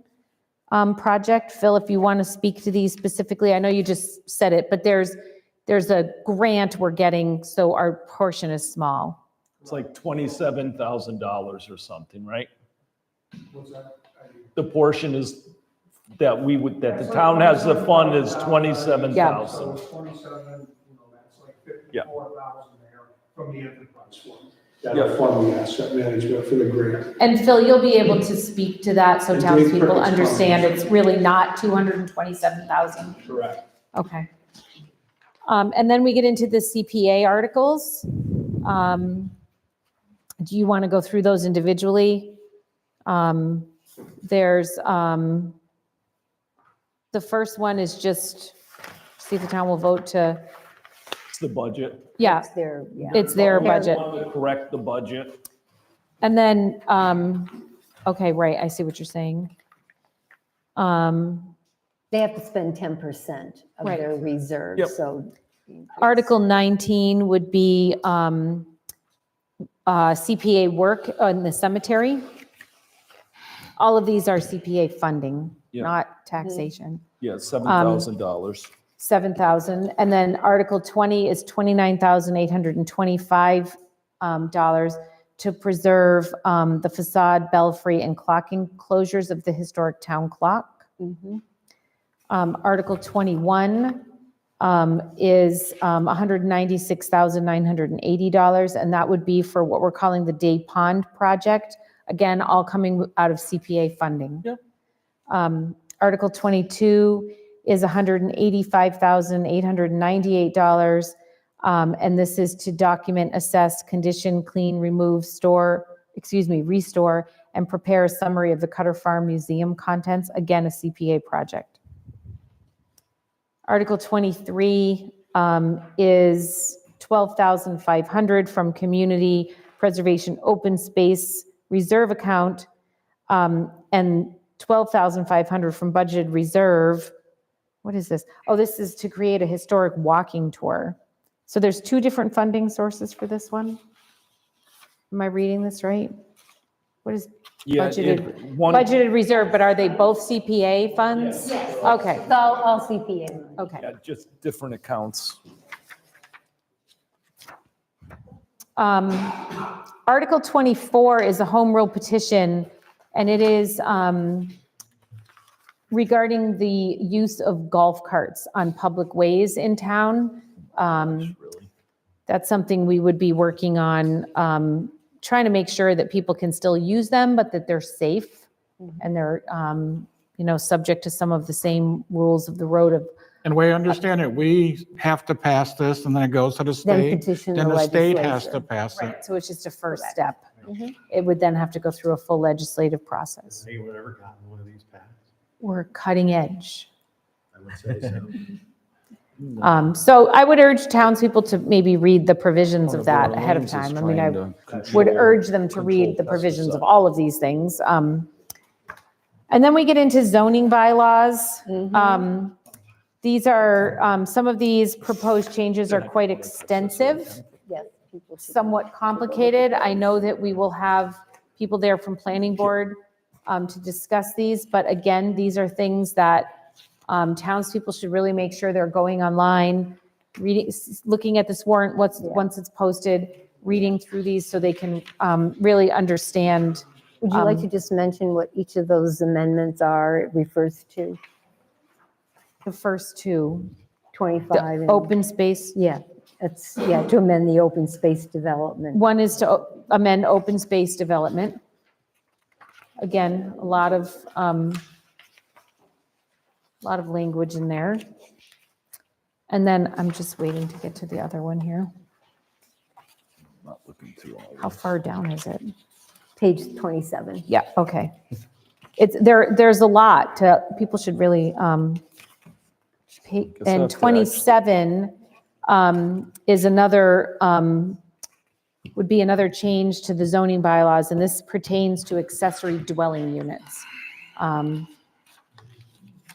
project. Phil, if you want to speak to these specifically, I know you just said it, but there's a grant we're getting, so our portion is small. It's like $27,000 or something, right? What's that? The portion is that that the town has the fund is 27,000. So it's 27, that's like 54,000 there from the enterprise fund. That'll fund the asset management for the grant. And Phil, you'll be able to speak to that so And townspeople Dave Perkins understand comments. it's really not 227,000. Correct. Okay. And then we get into the CPA articles. Do you want to go through those individually? There's, the first one is just, see if the town will vote to, It's the budget. yeah, It's their, yeah. it's their budget. Want to correct the budget. And then, okay, right, I see what you're saying. They have to spend 10% of Right. their reserve, Yep. so. the increase- Article 19 would be CPA work in the cemetery. All of these are CPA funding, Yeah. not taxation. Yeah, $7,000. 7,000. And then Article 20 is $29,825 to preserve the facade, belfry, and clock enclosures of the historic town clock. Mhm. Article 21 is $196,980, and that would be for what we're calling the Day Pond Project. Again, all coming out of CPA funding. Yep. Article 22 is $185,898, and this is to document, assess, condition, clean, remove, restore, and prepare a summary of the Cutter Farm Museum contents. Again, a CPA project. Article 23 is $12,500 from Community Preservation Open Space Reserve Account, and $12,500 from budgeted reserve. What is this? Oh, this is to create a historic walking tour. So there's two different funding sources for this one? Am I reading this right? What is Yeah, budgeted reserve, but are they both CPA funds? Yes. Okay, It's all CPA. okay. Yeah, just different accounts. Article 24 is a home rule petition, and it is regarding the use of golf carts on public ways in town. That's something we would be working on, trying to make sure that people can still use them, but that they're safe and they're, subject to some of the same rules of the road of. And we understand it, we have to pass this, and then it goes to the state. petition Then the the state has legislature. to pass it. Right, so it's just a first step. It would then have to go through a full legislative process. Have you ever gotten one of these passed? We're cutting edge. I would say so. So I would urge townspeople to maybe read the provisions of that ahead of time. I mean, I would urge them to read the provisions of all of these things. And then we get into zoning bylaws. These are, some of these proposed changes are quite extensive, Yes. people should- somewhat complicated. I know that we will have people there from planning board to discuss these, but again, these are things that townspeople should really make sure they're going online, reading, looking at this warrant, once it's posted, reading through these so they can really understand. Would you like to just mention what each of those amendments are, it refers to? The first two, 25 and. open space. Yeah, it's, to amend the open space development. One is to amend open space development. Again, a lot of language in there. And then I'm just waiting to get to the other one here. Not looking through all How far down is it? Page 27. Yeah, okay. It's there's a lot to, people should really pay. Guess I And have to 27 is another, would be another change to the zoning bylaws, and this pertains to accessory dwelling units.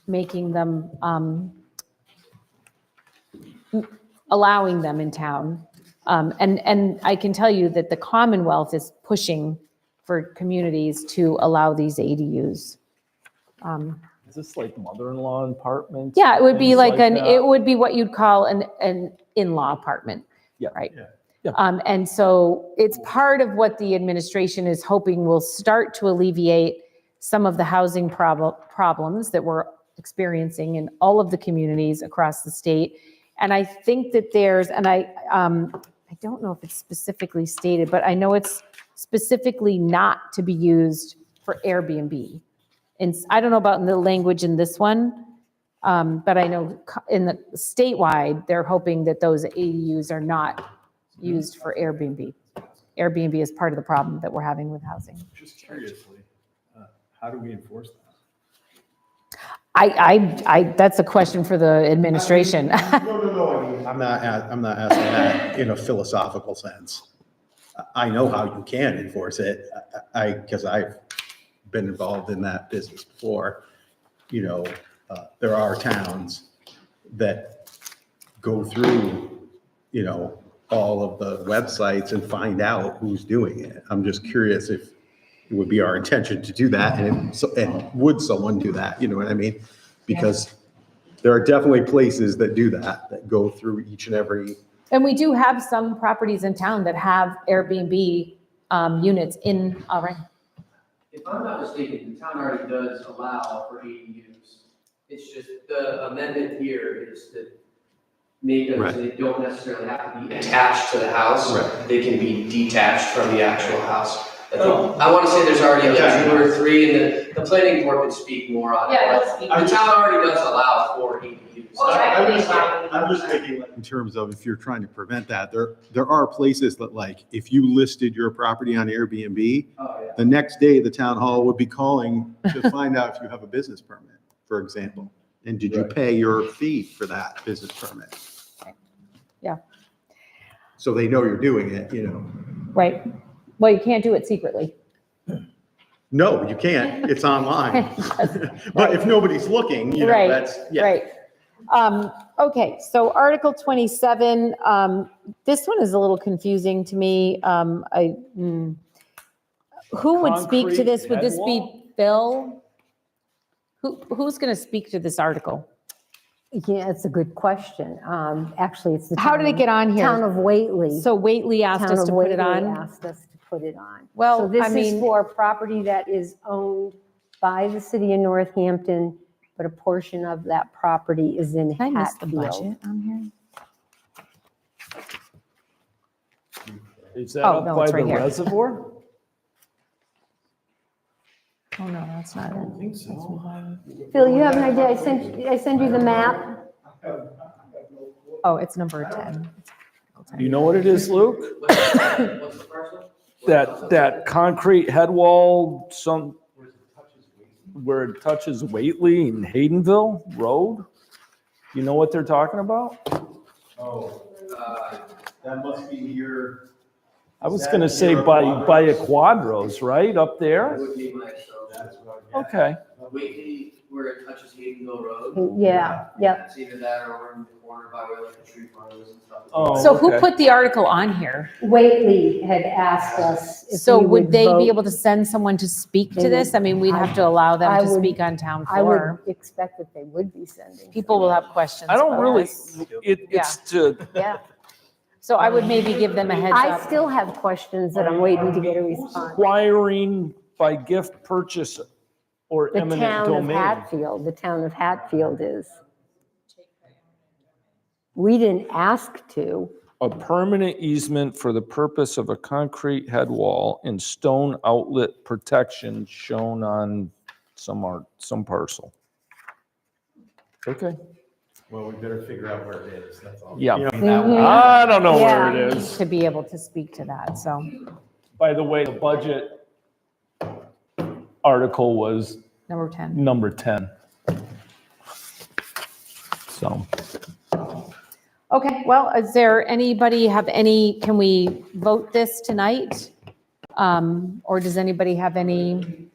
Making them, allowing them in town. And I can tell you that the Commonwealth is pushing for communities to allow these ADUs. Is this like mother-in-law apartments? Yeah, it would be things like that? it would be what you'd call an in-law apartment. Yeah. Right. Yeah. And so it's part of what the administration is hoping will start to alleviate some of the housing problems that we're experiencing in all of the communities across the state. And I think that there's, and I don't know if it's specifically stated, but I know it's specifically not to be used for Airbnb. And I don't know about the language in this one, but I know in the statewide, they're hoping that those ADUs are not used for Airbnb. Airbnb is part of the problem that we're having with housing. Just curiously, how do we enforce that? That's a question for the administration. No, I mean, I'm not asking that in a philosophical sense. I know how you can enforce it, because I've been involved in that business before. There are towns that go through, all of the websites and find out who's doing it. I'm just curious if it would be our intention to do that, and would someone do that, you know what I mean? Because there are definitely places that do that go through each and every. And we do have some properties in town that have Airbnb units in already. If I'm not mistaken, the town already does allow for ADUs. It's just the amendment here is to make them so they don't necessarily have to be attached to the house. Right. They can be detached from the actual house. I want to say there's already like 2 or 3, and the planning board would speak more on it. Yeah, let's speak. The town already does allow for ADUs. I'm just thinking in terms of if you're trying to prevent that, there are places that, like, if you listed your property on Airbnb, the next day the town hall would be calling to find out if you have a business permit, for example. And did you pay your fee for that business permit? Yeah. So they know you're doing it, Right. Well, you can't do it secretly. No, you can't. It's online. But if nobody's looking, Right, that's, yeah. right. Okay, so Article 27, this one is a little confusing to me. Who would speak to this? Would this be Bill? Who's going to speak to this article? Yeah, it's a good question. Actually, it's the. How did it get on here? Town of Whately. So Whately asked us to put it on? Asked us to put it on. Well, So this I mean- is for property that is owned by the city of Northampton, but a portion of that property is in I missed the Hatfield. budget on here. Is that Oh, up no, by it's the right here. reservoir? Oh, no, that's not it. Phil, you have an idea? I sent you the map. Oh, it's number 10. You know what it is, Luke? What's the parcel? That concrete head wall, where it touches Whately and Haydenville Road? You know what they're talking about? Oh, that must be your. I was gonna say by a Quadros, right, up That there? would be my assumption. Okay. Whately, where it touches Haydenville Road. Yeah, yeah. It's either that or we're in the corner by where like the tree farm is and stuff. Oh, So who okay. put the article on here? Whately had asked us if So we would they vote. be able to send someone to speak to this? I mean, we'd have to allow them I to would- speak on town I would floor. expect that they would be sending. People will have questions. I don't about really, this. it's to, Yeah. So I would maybe give them a heads I up. still have questions that I'm waiting to get a response. acquiring by gift purchase or The eminent town of domain. Hatfield, the town of Hatfield is. We didn't ask to. A permanent easement for the purpose of a concrete head wall and stone outlet protection shown on some parcel. Okay. Well, we better figure out where it is, that's all. Yeah. Mhm. I don't know where Yeah. it is. To be able to speak to that, so. By the way, the budget article was Number 10. number 10. So, Okay, well, is there anybody have any, can we vote this tonight? Or does anybody have any?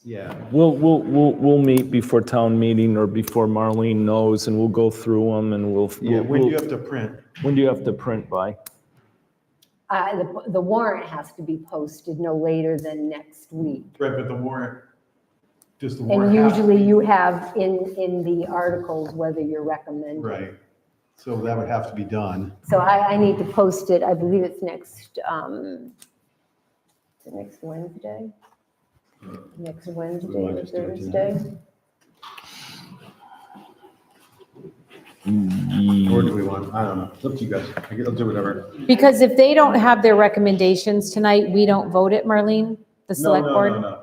Yeah. we'll meet before town meeting or before Marlene knows, and we'll go through them and Yeah, when do you have to print? when do you have to print by? The warrant has to be posted no later than next week. Right, but the warrant, does the And warrant have? usually you have in the articles whether you're recommending. Right, so that would have to be done. So I need to post it, I believe it's next, is it next Wednesday? Next Wednesday or just do it Thursday? Or do we want, I don't know, it's up to you guys, I'll do whatever. Because if they don't have their recommendations tonight, we don't vote it, Marlene, the select board? No.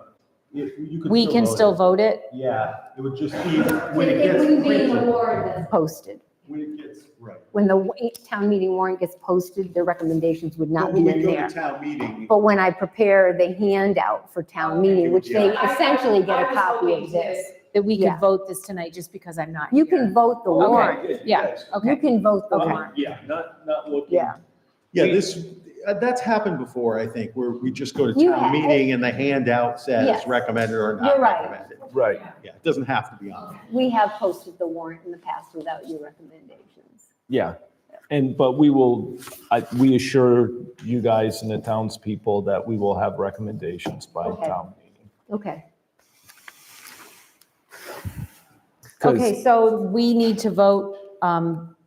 You could We can still it. vote it? Yeah, it would just be, when it It gets wouldn't be in the printed. warrant that's posted. When it gets, right. When the town meeting warrant gets posted, the recommendations would not But be when we in go there. to town meeting, But when I prepare the handout for town meeting, which they essentially get a copy of this, That we Yeah. could vote this tonight just because I'm not you here? can vote the warrant. Okay, yeah, You okay. can vote the Okay. warrant. Yeah, not looking. Yeah. yeah, that's happened before, I think, where we just go to You town have- meeting and the handout says Yes. recommended or not You're right. recommended. Right. Yeah, it doesn't have to be on. We have posted the warrant in the past without your recommendations. Yeah, but we assure you guys and the townspeople that we will have recommendations by Okay. town meeting. Okay. 'Cause- Okay, so we need to vote,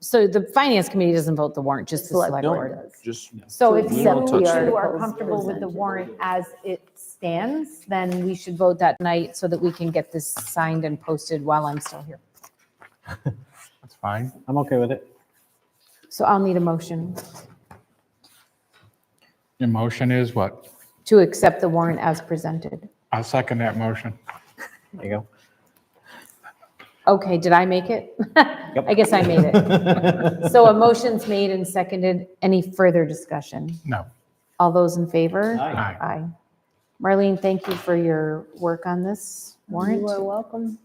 so the finance committee doesn't vote the warrant, just the select No, board. just, So if We you don't touch two it. are comfortable with the warrant as it stands, then we should vote that night so that we can get this signed and posted while I'm still here. That's fine. I'm okay with it. So I'll need a motion Your motion is what? to accept the warrant as presented. I'll second that motion. There you go. Okay, did I make it? I guess I made it. So a motion's made and seconded. Any further discussion? No. All those in favor? Aye. Aye. Marlene, thank you for your work on this warrant. You are welcome.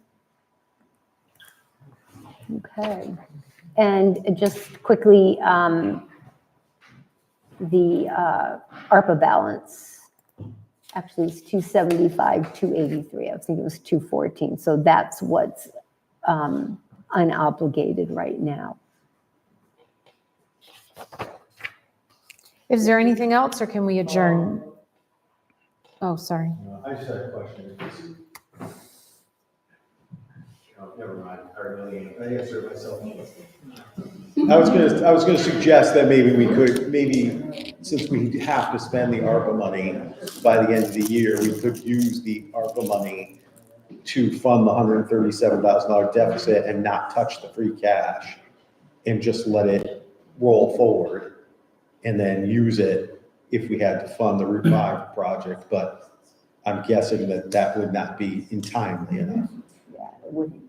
Okay. And just quickly, the ARPA balance, actually it's 275, 283. I was thinking it was 214. So that's what's unobligated right now. Is there anything else, or can we adjourn? Oh, sorry. I just had a question. Never mind, I answered myself. I was gonna suggest that maybe since we have to spend the ARPA money by the end of the year, we could use the ARPA money to fund the $137,000 deficit and not touch the free cash and just let it roll forward and then use it if we had to fund the Route 5 project, but I'm guessing that would not be in timely enough. Yeah, that would be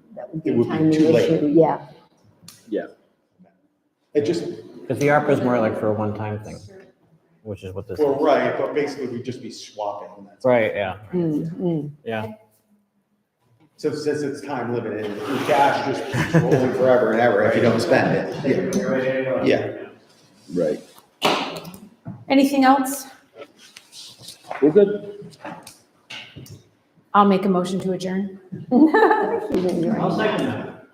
It a would be timely too late. issue. Yeah. Yeah. It just, Because the ARPA is more like for a one-time thing. which is what this Well, is. right, but basically we'd just be swapping. That's- Right, yeah, Mm-hmm. yeah. So since it's time limited, the cash just keeps rolling forever and ever if you don't spend it. Yeah. Right. Anything else? We're good. I'll make a motion to adjourn. I'll second that.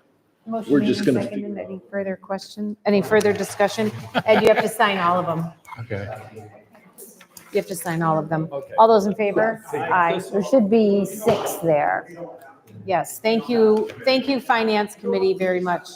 Motion We're made just and gonna- seconded. Any further question? Any further discussion? Ed, you have to sign all of them. Okay. You have to sign all of them. All those in favor? Aye. There should be 6 there. Yes, thank you, Finance Committee, very much.